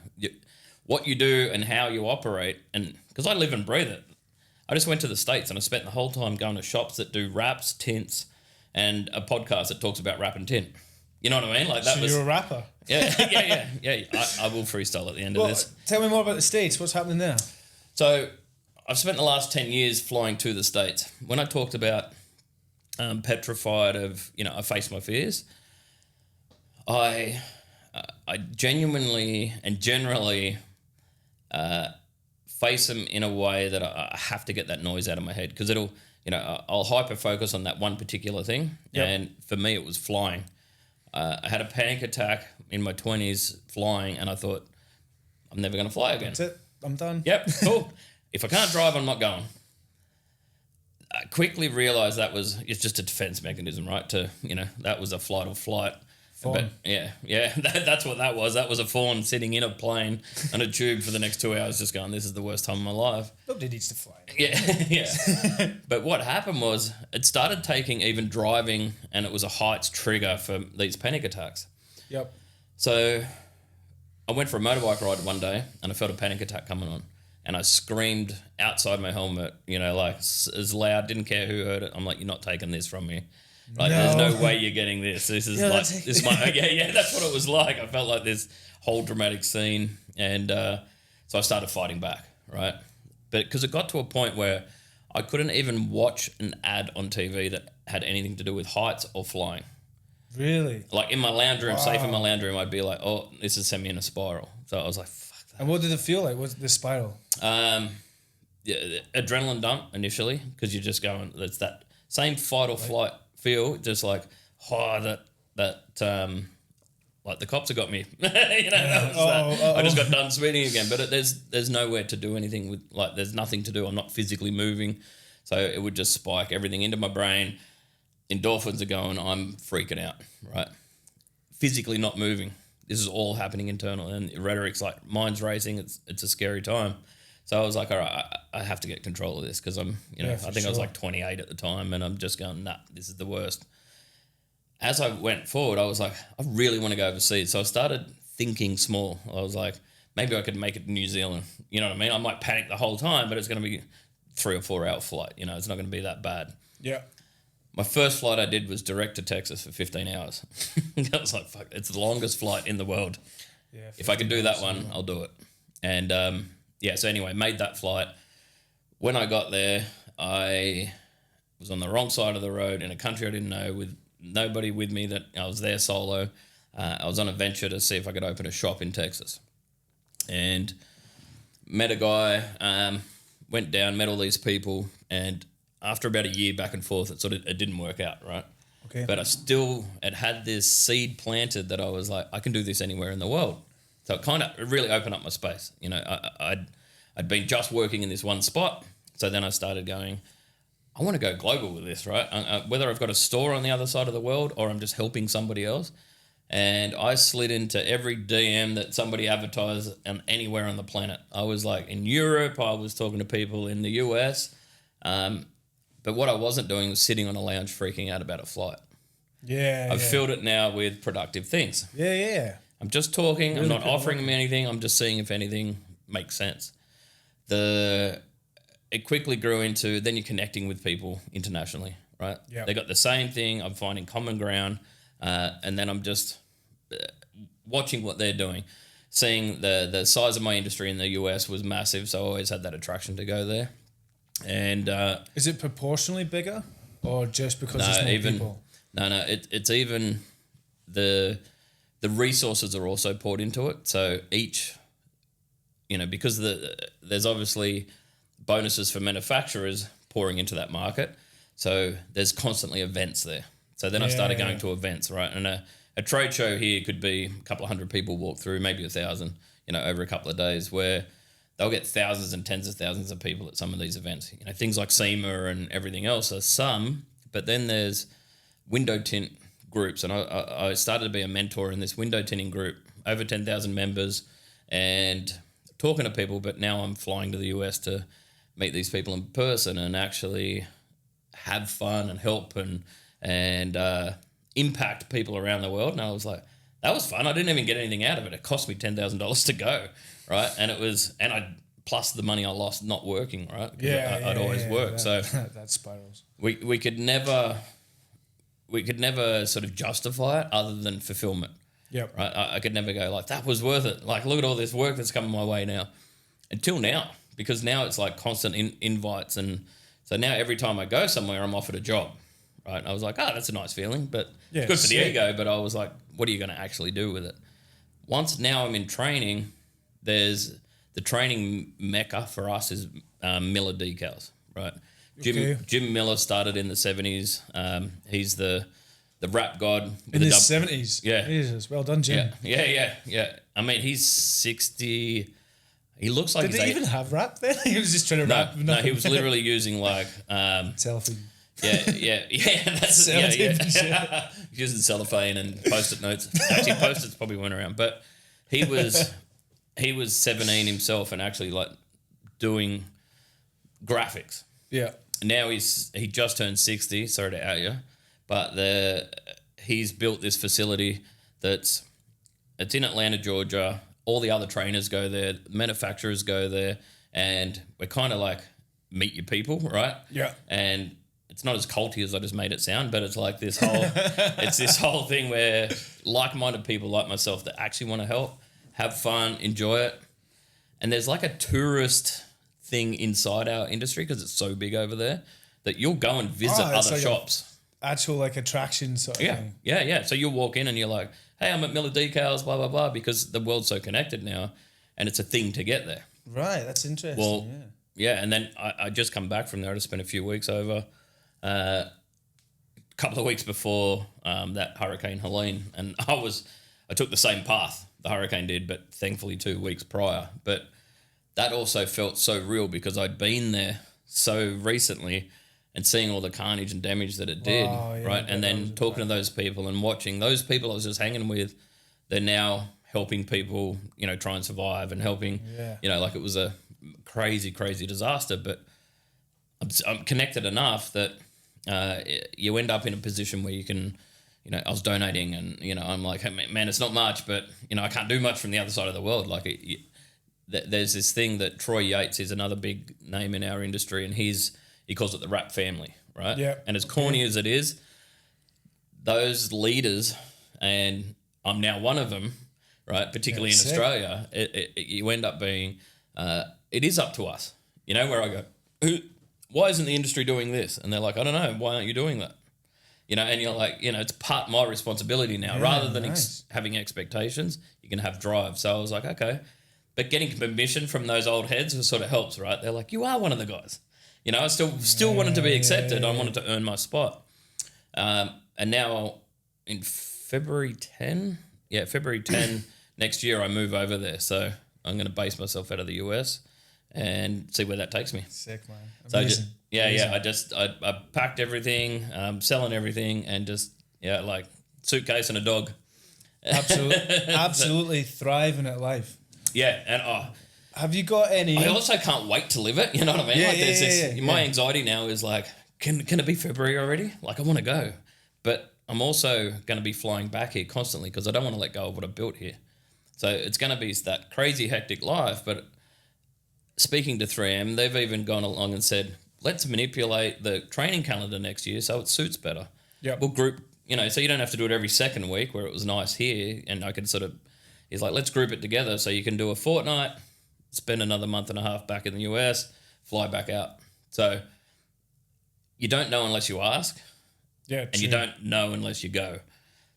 What you do and how you operate, and because I live and breathe it. I just went to the States and I spent the whole time going to shops that do wraps, tints, and a podcast that talks about wrap and tint. You know what I mean? Like that. So you're a rapper. Yeah. I will freestyle at the end of this. Tell me more about the States. What's happening there? So I've spent the last 10 years flying to the States. When I talked about petrified of, I face my fears, I genuinely and generally face them in a way that I have to get that noise out of my head, because I'll hyper focus on that one particular thing. Yep. And for me, it was flying. I had a panic attack in my 20s flying, and I thought, I'm never going to fly again. That's it. I'm done. Yep, cool. If I can't drive, I'm not going. I quickly realised it's just a defence mechanism, right? That was a flight or flight Fawn. That's what that was. That was a fawn sitting in a plane on a tube for the next 2 hours just going, this is the worst time of my life. Nobody needs to fly. Yeah. But what happened was it started taking even driving, and it was a heights trigger for these panic attacks. Yep. So I went for a motorbike ride one day and I felt a panic attack coming on. And I screamed outside my helmet, like as loud, didn't care who heard it. I'm like, you're not taking this from me. Like, there's no way you're getting this. This is that's what it was like. I felt like this whole dramatic scene. And so I started fighting back, right? But because it got to a point where I couldn't even watch an ad on TV that had anything to do with heights or flying. Really? Like in my lounge room, safe in my lounge room, I'd be like, oh, this is sending me in a spiral. So I was like, fuck that. And what did it feel like? What's the spiral? The adrenaline dump initially, because you're just going, it's that same fight or flight feel, just like, like the cops have got me. I just got done speeding again. But there's nowhere to do anything with, like, there's nothing to do. I'm not physically moving. So it would just spike everything into my brain. Endorphins are going, I'm freaking out, right? Physically not moving. This is all happening internal. And rhetoric's like, mind's racing. It's a scary time. So I was like, all right, I have to get control of this because I'm, I think I was like 28 at the time, and I'm just going, nah, this is the worst. As I went forward, I was like, I really want to go overseas. So I started thinking small. I was like, maybe I could make it to New Zealand. You know what I mean? I might panic the whole time, but it's going to be 3 or 4 hour flight. It's not going to be that bad. Yeah. My first flight I did was direct to Texas for 15 hours. I was like, fuck, it's the longest flight in the world. Yeah, if I can do that one, I'll do it. And so anyway, made that flight. When I got there, I was on the wrong side of the road in a country I didn't know, with nobody with me. That I was there solo. I was on a venture to see if I could open a shop in Texas. And met a guy, went down, met all these people, and after about a year back and forth, it didn't work out, right? Okay. But I still had this seed planted that I was like, I can do this anywhere in the world. So it really opened up my space. I'd been just working in this one spot. So then I started going, I want to go global with this, right? Whether I've got a store on the other side of the world or I'm just helping somebody else. And I slid into every DM that somebody advertised anywhere on the planet. I was like in Europe, I was talking to people in the US. But what I wasn't doing was sitting on a lounge freaking out about a flight. Yeah. I've filled it now with productive things. Yeah. I'm just talking. Really, I'm not offering them anything. I'm just seeing if anything makes sense. It quickly grew into, then you're connecting with people internationally, right? Yeah. They got the same thing. I'm finding common ground. And then I'm just watching what they're doing. Seeing the size of my industry in the US was massive. So I always had that attraction to go there. And is it proportionally bigger, or just because there's more people? No. It's even the resources are also poured into it. So each, because there's obviously bonuses for manufacturers pouring into that market. So there's constantly events there. So then I started going to events, right? And a trade show here could be a couple of hundred people walk through, maybe 1,000, over a couple of days, where they'll get thousands and tens of thousands of people at some of these events. Things like SEMA and everything else are some, but then there's window tint groups. And I started to be a mentor in this window tinting group, over 10,000 members, and talking to people. But now I'm flying to the US to meet these people in person and actually have fun and help and impact people around the world. And I was like, that was fun. I didn't even get anything out of it. It cost me $10,000 to go, right? And I plus the money I lost not working, right? I'd always work. So that spirals. We could never sort of justify it other than fulfillment. Yep. Right. I could never go like, that was worth it. Like, look at all this work that's coming my way now. Until now, because now it's like constant invites, and so now every time I go somewhere, I'm offered a job. Right. And I was like, that's a nice feeling, but it's good for the ego. But I was like, what are you going to actually do with it? Once now I'm in training, there's the training mecca for us is Miller decals, right? Jim Miller started in the 70s. He's the rap god. In the 70s? Yeah. Jesus, well done, Jim. Yeah. I mean, he's 60. He looks like Did they even have rap then? He was just trying to rap. No, he was literally using like... Selfie. Yeah. That's using cellophane and post-it notes. Actually, post-its probably went around, but he was 17 himself and actually like doing graphics. Yeah. Now he just turned 60. Sorry to out you, but he's built this facility it's in Atlanta, Georgia. All the other trainers go there, manufacturers go there, and we're kind of like meet your people, right? Yeah. And it's not as culty as I just made it sound, but it's like this whole thing where like-minded people like myself that actually want to help, have fun, enjoy it. And there's like a tourist thing inside our industry because it's so big over there that you'll go and visit other like shops. Actual like attraction sort of thing. Yeah. So you'll walk in and you're like, hey, I'm at Miller Decals, blah, blah, blah, because the world's so connected now and it's a thing to get there. Right, that's interesting. Well, yeah, and then I just come back from there. I just spent a few weeks over. A couple of weeks before that Hurricane Helene, and I took the same path the hurricane did, but thankfully 2 weeks prior. But that also felt so real because I'd been there so recently and seeing all the carnage and damage that it did, right? And then talking to those people and watching those people I was just hanging with, they're now helping people, try and survive and helping, like it was a crazy, crazy disaster. But I'm connected enough that you end up in a position where you can, I was donating and, I'm like, hey, man, it's not much, but, I can't do much from the other side of the world. Like there's this thing that Troy Yates is another big name in our industry, and he calls it the rap family, right? Yeah. And as corny as it is, those leaders, and I'm now one of them, right? Particularly in Australia, you end up being, it is up to us, where I go, why isn't the industry doing this? And they're like, I don't know, why aren't you doing that? And you're like, it's part my responsibility now. Rather than having expectations, you can have drive. So I was like, okay. But getting permission from those old heads sort of helps, right? They're like, you are one of the guys. I still wanted to be accepted. I wanted to earn my spot. And now in February 10 next year, I move over there. So I'm going to base myself out of the US and see where that takes me. Sick, man. Amazing. I packed everything, selling everything, and just like suitcase and a dog. Absolutely thriving at life. Yeah, and have you got any? I also can't wait to live it. You know what I mean? My anxiety now is like, can it be February already? Like I want to go, but I'm also going to be flying back here constantly because I don't want to let go of what I built here. So it's going to be that crazy hectic life. But speaking to 3M, they've even gone along and said, let's manipulate the training calendar next year so it suits better. Yeah, we'll group. So you don't have to do it every second week where it was nice here, and I could sort of. He's like, let's group it together so you can do a fortnight, spend another month and a half back in the US, fly back out. So you don't know unless you ask. Yeah, and you don't know unless you go.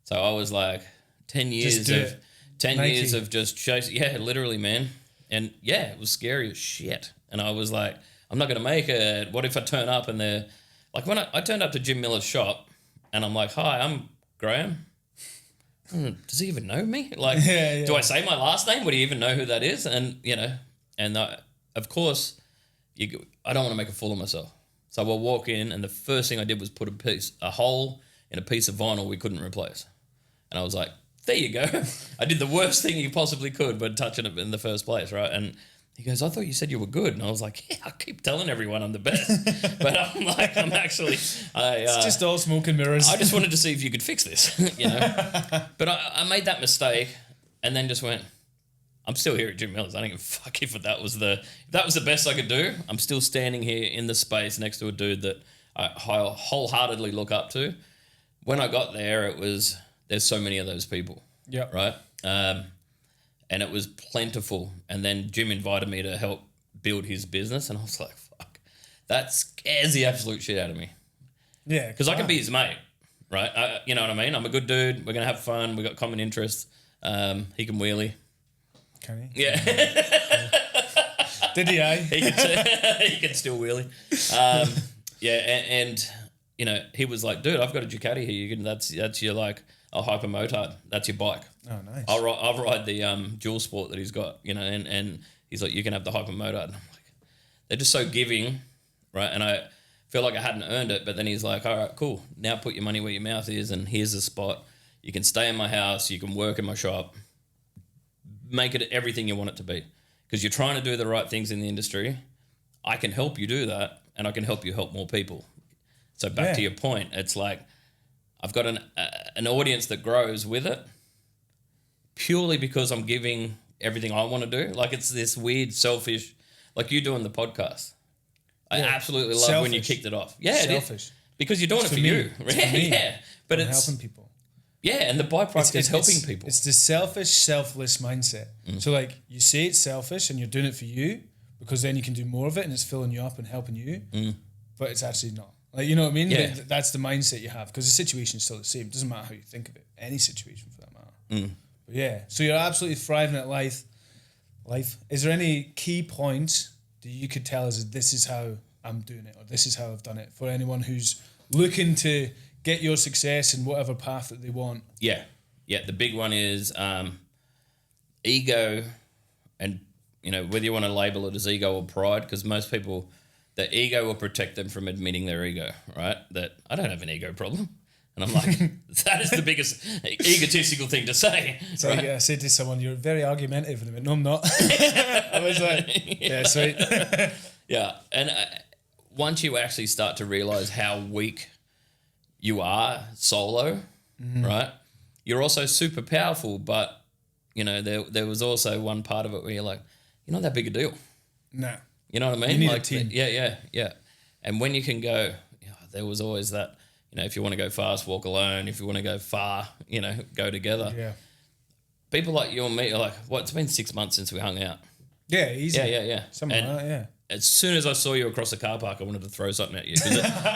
So I was like 10 years of just chasing. Yeah, literally, man. And yeah, it was scary as shit. And I was like, I'm not going to make it. What if I turn up and they're like, when I turned up to Jim Miller's shop and I'm like, hi, I'm Graeme. Does he even know me? Like, do I say my last name? Would he even know who that is? And, of course, I don't want to make a fool of myself. So I'll walk in, and the first thing I did was put a hole in a piece of vinyl we couldn't replace. And I was like, there you go. I did the worst thing you possibly could by touching it in the first place, right? And he goes, I thought you said you were good. And I was like, yeah, I keep telling everyone I'm the best. But I'm actually... it's just all smoke and mirrors. I just wanted to see if you could fix this, But I made that mistake and then just went, I'm still here at Jim Miller's. I don't give a fuck if that was the best I could do. I'm still standing here in the space next to a dude that I wholeheartedly look up to. When I got there, there's so many of those people. Yeah. Right? And it was plentiful. And then Jim invited me to help build his business. And I was like, fuck, that scares the absolute shit out of me. Yeah. Because I can be his mate, right? You know what I mean? I'm a good dude. We're going to have fun. We've got common interests. He can wheelie. Can he? Yeah. Did he, eh? He can still wheelie. And he was like, dude, I've got a Ducati here. That's your like a hyper motard. That's your bike. Oh, nice. I'll ride the dual sport that he's got, and he's like, you can have the hyper motard. And I'm like, they're just so giving, right? And feel like I hadn't earned it. But then he's like, all right, cool. Now put your money where your mouth is, and here's a spot. You can stay in my house. You can work in my shop. Make it everything you want it to be. Because you're trying to do the right things in the industry. I can help you do that, and I can help you help more people. So back to your point, it's like I've got an audience that grows with it purely because I'm giving everything I want to do. Like it's this weird selfish, like you doing the podcast. I absolutely love when you kicked it off. Yeah, selfish. Because you're doing it for you. Yeah, but it's helping people. Yeah, and the byproduct is helping people. It's the selfish, selfless mindset. So like you say it's selfish and you're doing it for you because then you can do more of it and it's filling you up and helping you, but it's actually not. Like, you know what I mean? Yeah. That's the mindset you have because the situation is still the same. It doesn't matter how you think of it. Any situation for that matter. But yeah, so you're absolutely thriving at life. Is there any key points that you could tell us this is how I'm doing it or this is how I've done it for anyone who's looking to get your success in whatever path that they want? Yeah. The big one is ego, and whether you want to label it as ego or pride, because most people, the ego will protect them from admitting their ego, right? That I don't have an ego problem. And I'm like, that is the biggest egotistical thing to say. So right? I said to someone, you're very argumentative. And I went, no, I'm not. I was like, yeah, sweet. Yeah. And once you actually start to realize how weak you are solo, right? You're also super powerful, but, there was also one part of it where you're like, you're not that big a deal. No. You know what I mean? You need like, a team. Yeah. And when you can go, there was always that, if you want to go fast, walk alone. If you want to go far, go together. Yeah. People like you and me are like, it's been 6 months since we hung out. Yeah, easy. Yeah. Something like that, yeah. As soon as I saw you across the car park, I wanted to throw something at you.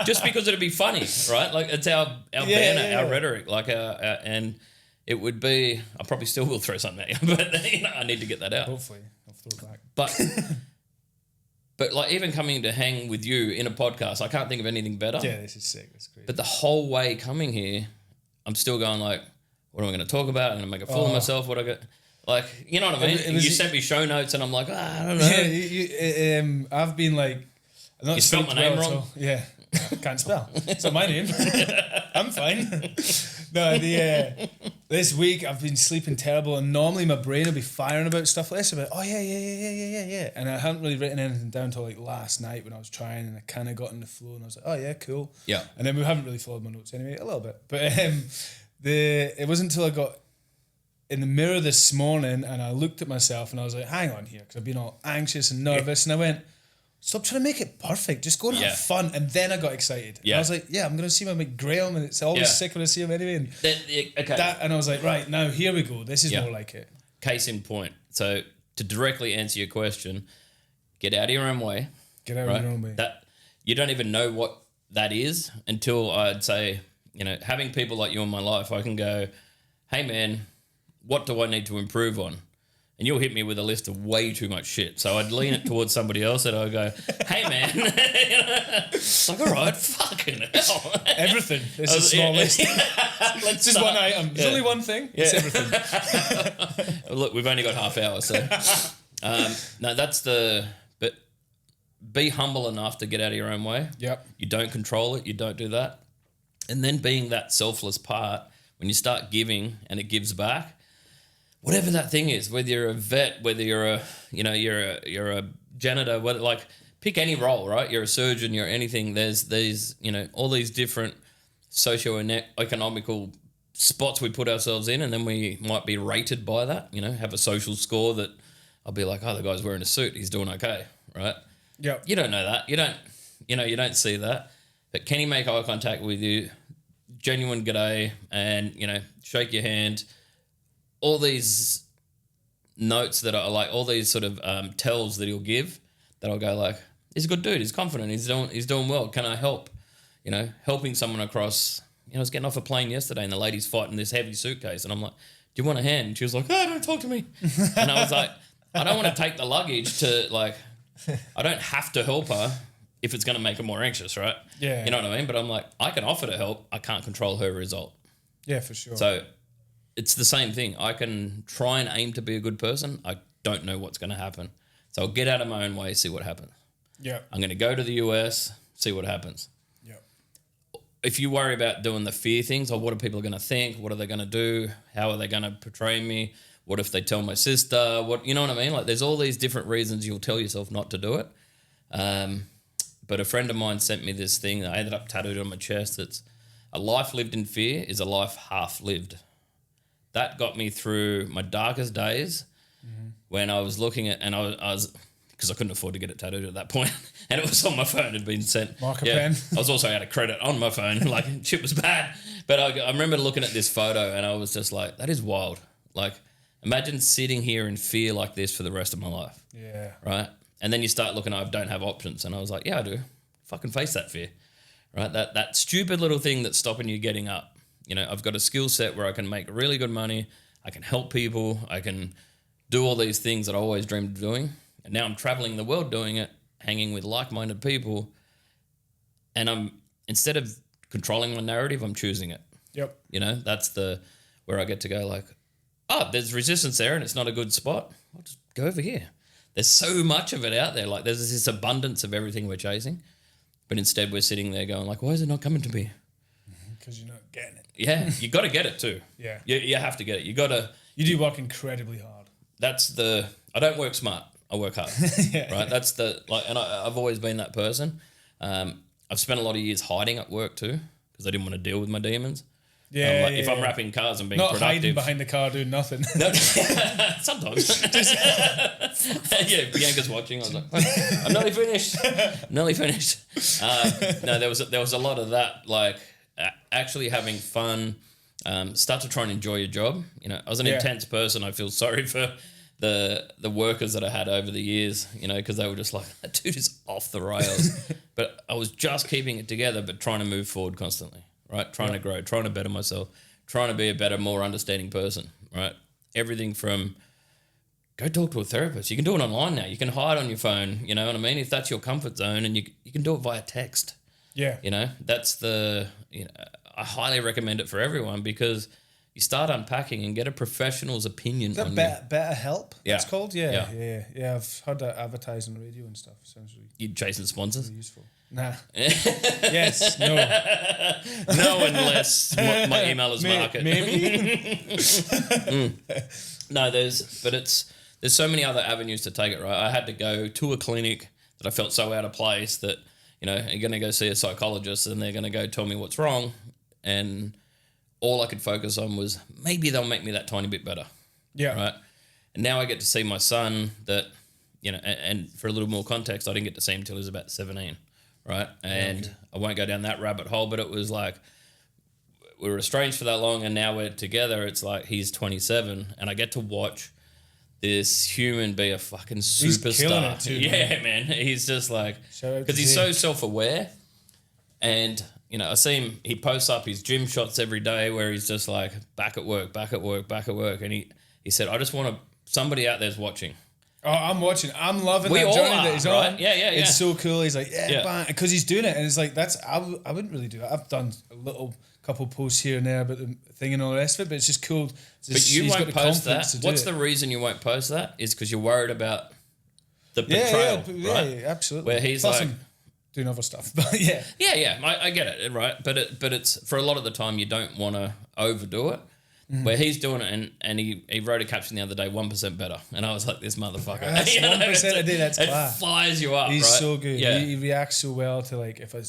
Just because it'd be funny, right? Like it's our banner, our rhetoric. Like and it would be, I probably still will throw something at you, but I need to get that out. Hopefully, I'll throw it back. But like even coming to hang with you in a podcast, I can't think of anything better. Yeah, this is sick. That's great. But the whole way coming here, I'm still going like, what am I going to talk about? I'm going to make a fool of myself. What I got, like, you know what I mean? You sent me show notes, and I'm like, I don't know. Yeah, I've been like, you spelled my name wrong. Yeah, I can't spell. It's not my name. I'm fine. No, this week I've been sleeping terrible, and normally my brain will be firing about stuff like this, about yeah, and I hadn't really written anything down until like last night when I was trying, and I kind of got in the flow, and I was like, oh yeah, cool. Yeah. And then we haven't really followed my notes anyway, a little bit, but it wasn't until I got in the mirror this morning and I looked at myself and I was like, hang on here, because I've been all anxious and nervous, and I went, stop trying to make it perfect. Just go and have fun. And then I got excited. Yeah. And I was like, I'm going to see my mate Graeme, and it's always sick when I see him anyway. And and I was like, right, now here we go. This is more like it. Case in point. So to directly answer your question, get out of your own way. Get out of your own way. That you don't even know what that is until I'd say, having people like you in my life, I can go, hey man, what do I need to improve on? And you'll hit me with a list of way too much shit. So I'd lean it towards somebody else and I'd go, hey, man. It's like, all right, fucking hell. Everything. It's a small list. It's just one item. There's only one thing. It's everything. Look, we've only got half hour. So, no, but be humble enough to get out of your own way. Yep. You don't control it. You don't do that. And then being that selfless part, when you start giving and it gives back, whatever that thing is, whether you're a vet, whether you're a janitor, whether like pick any role, right? You're a surgeon, you're anything. There's these, all these different socio-economical spots we put ourselves in, and then we might be rated by that, have a social score that I'll be like, oh, the guy's wearing a suit, he's doing okay, right? Yeah. You don't know that. You don't see that. But can he make eye contact with you? Genuine g'day, and, shake your hand. All these notes that are like all these sort of tells that he'll give that I'll go like, he's a good dude, he's confident, he's doing well. Can I help? Helping someone across. I was getting off a plane yesterday and the lady's fighting this heavy suitcase, and I'm like, do you want a hand? And she was like, oh, don't talk to me. And I was like, I don't want to take the luggage to like, I don't have to help her if it's going to make her more anxious, right? Yeah. You know what I mean? But I'm like, I can offer to help. I can't control her result. Yeah, for sure. So it's the same thing. I can try and aim to be a good person. I don't know what's going to happen. So I'll get out of my own way, see what happens. Yeah. I'm going to go to the US, see what happens. Yeah. If you worry about doing the fear things, or what are people going to think? What are they going to do? How are they going to portray me? What if they tell my sister? What, you know what I mean? Like, there's all these different reasons you'll tell yourself not to do it. But a friend of mine sent me this thing that I ended up tattooed on my chest. It's a life lived in fear is a life half lived. That got me through my darkest days when I was looking at, and I was because I couldn't afford to get it tattooed at that point, and it was on my phone. It had been sent. Marker pen. I was also out of credit on my phone. Like, shit was bad. But I remember looking at this photo, and I was just like, that is wild. Like, imagine sitting here in fear like this for the rest of my life. Yeah. Right? And then you start looking, I don't have options. And I was like, yeah, I do. Fucking face that fear. Right? That stupid little thing that's stopping you getting up. You know, I've got a skill set where I can make really good money. I can help people. I can do all these things that I always dreamed of doing. And now I'm traveling the world doing it, hanging with like-minded people. And instead of controlling my narrative, I'm choosing it. Yep. You know, that's where I get to go like, oh, there's resistance there and it's not a good spot. I'll just go over here. There's so much of it out there. Like, there's this abundance of everything we're chasing. But instead we're sitting there going like, why is it not coming to me? Because you're not getting it. Yeah, you got to get it too. Yeah. You have to get it. You got to. You do work incredibly hard. I don't work smart. I work hard. Yeah. Right? That's and I've always been that person. I've spent a lot of years hiding at work too because I didn't want to deal with my demons. Yeah, If I'm wrapping cars and being not productive. hiding behind the car doing nothing. Sometimes. Yeah, Bianca's watching. I was like, I'm nearly finished. No, there was a lot of that, like actually having fun. Start to try and enjoy your job. You know, I was an intense person. I feel sorry for the workers that I had over the years, you know, because they were just like, that dude is off the rails. But I was just keeping it together, but trying to move forward constantly. Right, trying to grow, trying to better myself, trying to be a better, more understanding person, right? Everything from go talk to a therapist. You can do it online now. You can hide on your phone, you know what I mean? If that's your comfort zone, and you can do it via text. Yeah. You know, that's I highly recommend it for everyone because you start unpacking and get a professional's opinion on Better Help, Yeah. it's called? Yeah. I've heard that advertised on the radio and stuff. Sounds really, you chasing sponsors? really useful. Nah. Yes, no. No, unless my email is market. Maybe. No, there's so many other avenues to take it, right? I had to go to a clinic that I felt so out of place that, you know, you're going to go see a psychologist and they're going to go tell me what's wrong. And all I could focus on was maybe they'll make me that tiny bit better. Yeah. Right. And now I get to see my son that, you know, and for a little more context, I didn't get to see him till he was about 17. Right. And I won't go down that rabbit hole, but it was like, we were estranged for that long and now we're together. It's like he's 27 and I get to watch this human be a fucking superstar. He's killing it too, man. He's just like, Shout out because to he's Zeke. so self-aware. And, you know, I see him, he posts up his gym shots every day where he's just like back at work. And he said, I just want somebody out there's watching. Oh, I'm watching. I'm loving We that all journey are, that he's right? on. Yeah. It's so cool. He's like, Yeah. bang, because he's doing it, and it's like I wouldn't really do that. I've done a couple posts here and there about the thing and all the rest of it, but it's just cool. But you won't post that. What's the reason you won't post that? Is because you're worried about the betrayal, right? Yeah, absolutely. Where he's Plus like I'm doing other stuff, but yeah. Yeah, I get it, right? But it's for a lot of the time you don't want to overdo it. Where he's doing it, and he wrote a caption the other day, 1% better, and I was like, this motherfucker. That's 1% a day. That's it class. flies you up. He's right? so good. Yeah. He reacts so well to, like, if I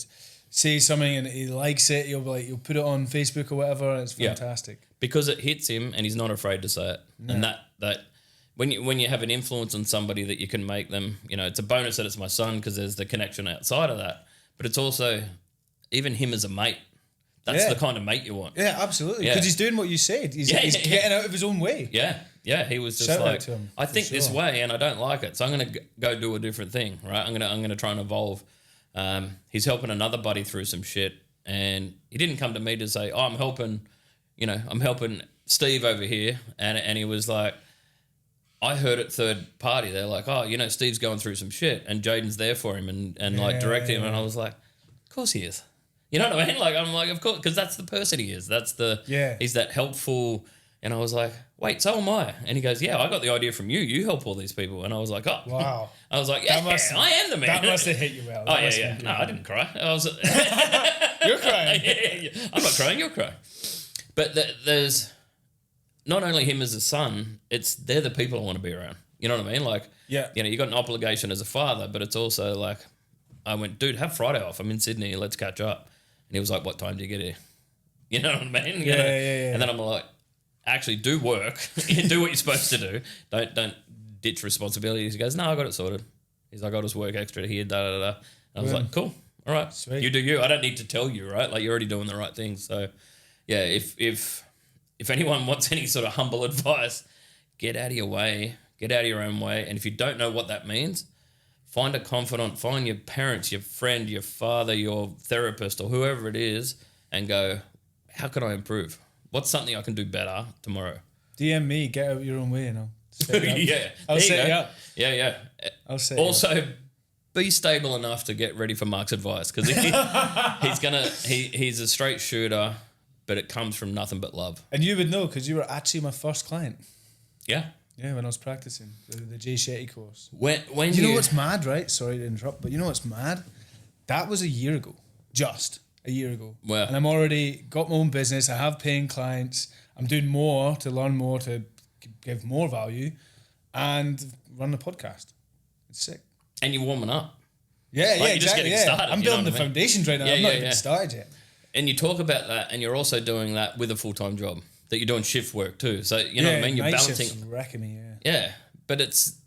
say something and he likes it, you'll put it on Facebook or whatever, and it's fantastic. Because it hits him, and he's not afraid to say it. No. And that when you have an influence on somebody that you can make them, you know, it's a bonus that it's my son because there's the connection outside of that, but it's also even him as a mate. That's the kind of mate you want. Yeah, absolutely. Because he's doing what you said. He's getting out of his own way. Yeah. He was just Shout out like, to him, I think this way and I don't like it, so I'm going to go do a different thing, right? I'm going to try and evolve. He's helping another buddy through some shit, and he didn't come to me to say, oh, I'm helping Steve over here, and he was like, I heard it third party. They're like, oh, you know, Steve's going through some shit, and Jaden's there for him and like directing him, and I was like, of course he is. You know what I mean? Like, I'm like, of course, because that's the person he is. He's that helpful, And I was like, wait, so am I. And he goes, yeah, I got the idea from you. You help all these people. And I was like, oh. Wow. I was like, yeah, I am the man. That must have hit you well. Oh, yeah. No, I didn't cry. I was. You're crying. Yeah. I'm not crying, you'll cry. But there's not only him as a son, they're the people I want to be around. You know what I mean? Like, yeah. You know, you got an obligation as a father, but it's also like, I went, dude, have Friday off. I'm in Sydney. Let's catch up. And he was like, what time do you get here? You know what I mean? Yeah. And then I'm like, actually do work. Do what you're supposed to do. Don't ditch responsibilities. He goes, no, I got it sorted. He's like, I'll just work extra here, And I was like, cool. All right. Sweet. You do you. I don't need to tell you, right? Like, you're already doing the right thing. So, yeah, if anyone wants any sort of humble advice, get out of your way. Get out of your own way. And if you don't know what that means, find a confidant, find your parents, your friend, your father, your therapist, or whoever it is, and go, how can I improve? What's something I can do better tomorrow? DM me, get out your own way, I'll set you up. Yeah. I'll set you up. Yeah. I'll set you also, up. be stable enough to get ready for Mark's advice, because he's a straight shooter, but it comes from nothing but love. And you would know, because you were actually my first client. Yeah. Yeah, when I was practicing the Jay Shetty course. When you know what's mad, right? Sorry to interrupt, but you know what's mad? That was a year ago. Just a year ago. Well, and I'm already got my own business. I have paying clients. I'm doing more to learn more, to give more value, and run the podcast. It's sick. And you're warming up. Yeah, you're exactly. just getting started, I'm building the foundations right now. I'm not even started yet. And you talk about that, and you're also doing that with a full-time job. That you're doing shift work too. So, you know what I mean? You're night balancing. Shifts wrecking me, Yeah. But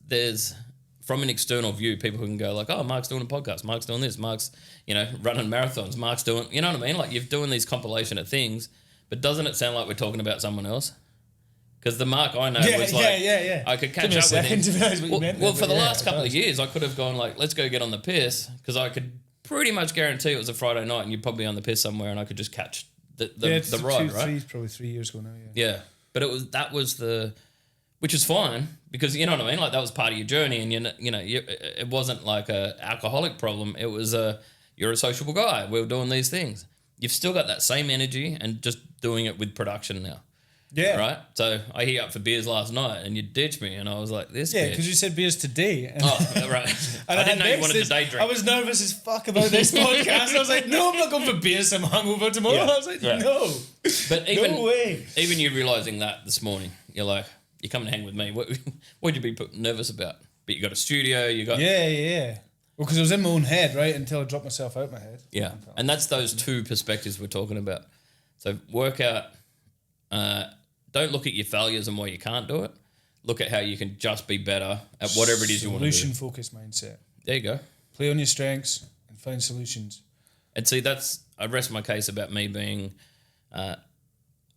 there's, from an external view, people who can go like, oh, Mark's doing a podcast. Mark's doing this. Mark's, running marathons. Mark's doing, you know what I mean? Like, you're doing these compilation of things, but doesn't it sound like we're talking about someone else? Because the Mark I know was like, I could catch up with him. Well, for the last couple of years, I could have gone like, let's go get on the piss, because I could pretty much guarantee it was a Friday night and you're probably on the piss somewhere and I could just catch the ride, right? Probably 3 years ago now, Yeah, but which is fine, because you know what I mean. Like, that was part of your journey, and it wasn't like a alcoholic problem. It was you're a sociable guy. We were doing these things. You've still got that same energy, and just doing it with production now. Yeah. Right? So I hit you up for beers last night and you ditched me, and I was like, this Yeah, bitch. because you said beers today. Oh, right. I didn't know you wanted to day drink. I was nervous as fuck about this podcast. I was like, no, I'm not going for beers. I'm hungover tomorrow. Yeah. I was like, no. But no way. Even you realising that this morning, you're like, you come and hang with me. What'd you be nervous about? But you got a studio, you got... Yeah. Well, because I was in my own head, right, until I dropped myself out my head. Yeah, and that's those two perspectives we're talking about. So work out... don't look at your failures and why you can't do it. Look at how you can just be better at whatever it is you want to do. Solution-focused mindset. There you go. Play on your strengths and find solutions. And see, I rest my case about me being... I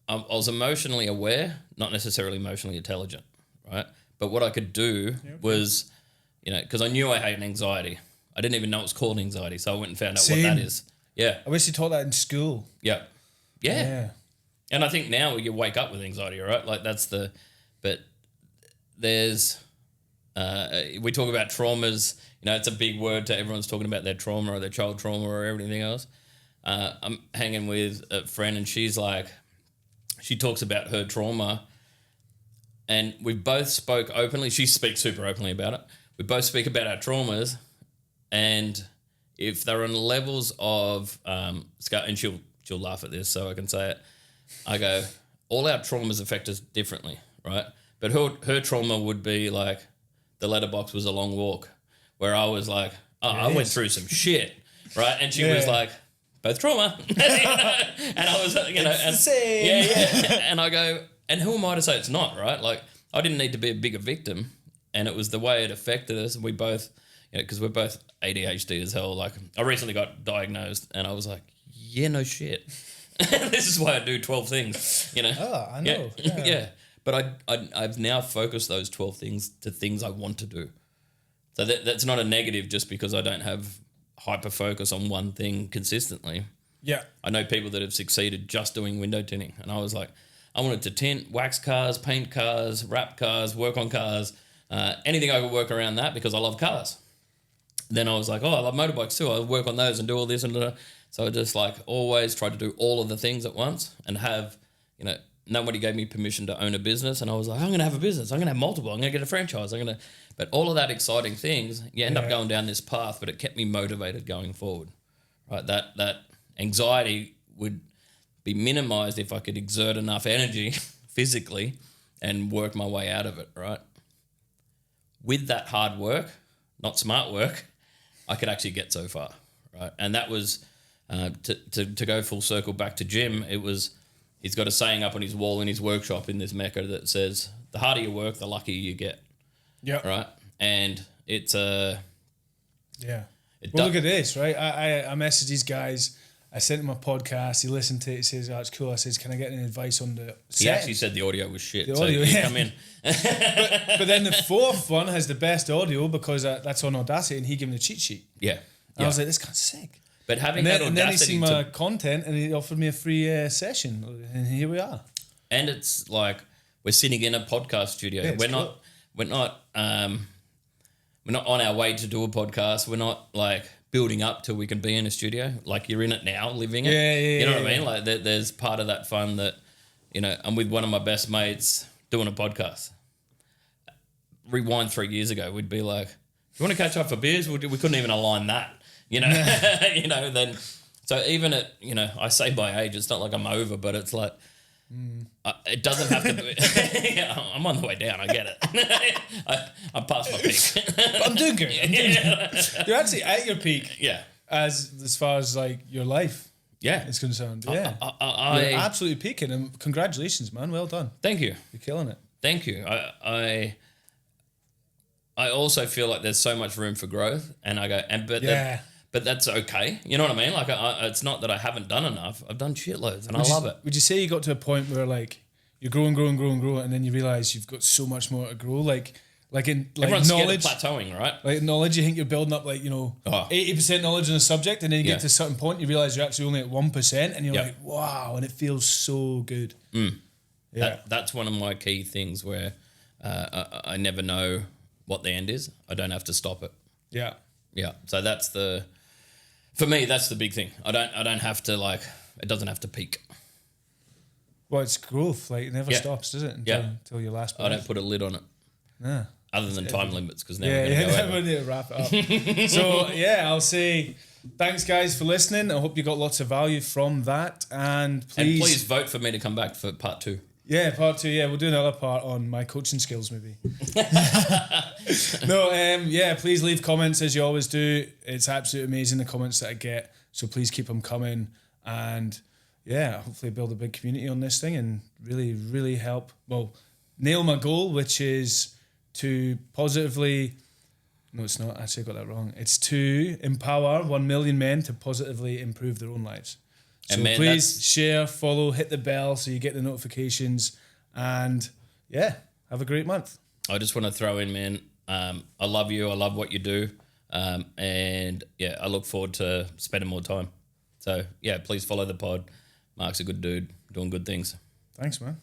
was emotionally aware, not necessarily emotionally intelligent, right? But what I could do was, because I knew I had anxiety. I didn't even know it was called anxiety, so I went and found out what that is. Yeah. I wish you taught that in school. Yeah. And I think now you wake up with anxiety, right? Like but there's, we talk about traumas, it's a big word to everyone's talking about their trauma or their child trauma or everything else. I'm hanging with a friend and she talks about her trauma, and we both spoke openly. She speaks super openly about it. We both speak about our traumas, and if they're on levels of, and she'll laugh at this, so I can say it. I go, all our traumas affect us differently, right? But her trauma would be like, the letterbox was a long walk, where I was like, I went through some shit, right? And she was like, both trauma. And I was, it's the same. Yeah. And I go, and who am I to say it's not, right? Like, I didn't need to be a bigger victim, and it was the way it affected us. And we both, because we're both ADHD as hell. Like, I recently got diagnosed, and I was like, yeah, no shit. This is why I do 12 things, Oh, I know. Yeah. But I've now focused those 12 things to things I want to do. So that's not a negative just because I don't have hyper focus on one thing consistently. Yeah. I know people that have succeeded just doing window tinting. And I was like, I wanted to tint, wax cars, paint cars, wrap cars, work on cars, anything I could work around that because I love cars. Then I was like, I love motorbikes too. I'll work on those and do all this and that. So I just always try to do all of the things at once and have, nobody gave me permission to own a business, and I was like, I'm going to have a business. I'm going to have multiple. I'm going to get a franchise. But all of that exciting things, you end up going down this path, but it kept me motivated going forward, right? That anxiety would be minimized if I could exert enough energy physically and work my way out of it, right? With that hard work, not smart work, I could actually get so far, right? And that was, to go full circle back to Jim, it was, he's got a saying up on his wall in his workshop in this Mecca that says, the harder you work, the luckier you get. Yeah. Right? And it's a... Look at this, right? I messaged these guys. I sent him a podcast. He listened to it. He says, oh, it's cool. I says, can I get any advice on the set? He actually said the audio was shit. The audio, so come in. but then the fourth one has the best audio because that's on Audacity, and he gave me the cheat sheet. Yeah. And I was like, this guy's sick. But having and that then, Audacity... And then he seen my content, and he offered me a free session. And here we are. And it's like we're sitting in a podcast studio. Yeah, we're not on our way to do a podcast. We're not like building up till we can be in a studio. Like you're in it now, living it. You know what I mean? Like there's part of that fun that, I'm with one of my best mates doing a podcast. Rewind 3 years ago, we'd be like, you want to catch up for beers? We couldn't even align that, then. So even at, I say my age, it's not like I'm over, but it's like, it doesn't have to be. I'm on the way down. I get it. I'm past my peak. I'm doing good. You're actually at your peak. Yeah. As far as like your life. Yeah. Is concerned. Yeah. You're absolutely peaking, and congratulations, man. Well done. Thank you. You're killing it. Thank you. I also feel like there's so much room for growth, and I go, but that's okay. You know what I mean? Like, it's not that I haven't done enough. I've done shitloads, and I love it. Would you say you got to a point where, like, you're growing, and then you realise you've got so much more to grow? Like in everyone's knowledge, scared of plateauing, right? Like knowledge, you think you're building up 80% knowledge on a subject, and then you get to a certain point, you realise you're actually only at 1%, and you're like, wow, and it feels so good. Yeah, that's one of my key things where I never know what the end is. I don't have to stop it. Yeah. So for me, that's the big thing. I don't have to it doesn't have to peak. Well, it's growth. Like, it never stops, does it? Until your last breath. I don't put a lid on it. Yeah. Other than time limits, because now we're going to go over. We need to wrap it up. So, I'll say thanks, guys, for listening. I hope you got lots of value from that. And please vote for me to come back for part 2. Yeah, part 2. Yeah, we'll do another part on my coaching skills, maybe. Please leave comments as you always do. It's absolutely amazing, the comments that I get. So please keep them coming. And hopefully build a big community on this thing and really, really help, nail my goal, which is to positively... No, it's not. Actually, I got that wrong. It's to empower 1 million men to positively improve their own lives. So please share, follow, hit the bell so you get the notifications, and have a great month. I just want to throw in, man, I love you. I love what you do. And I look forward to spending more time. So please follow the pod. Mark's a good dude, doing good things. Thanks, man.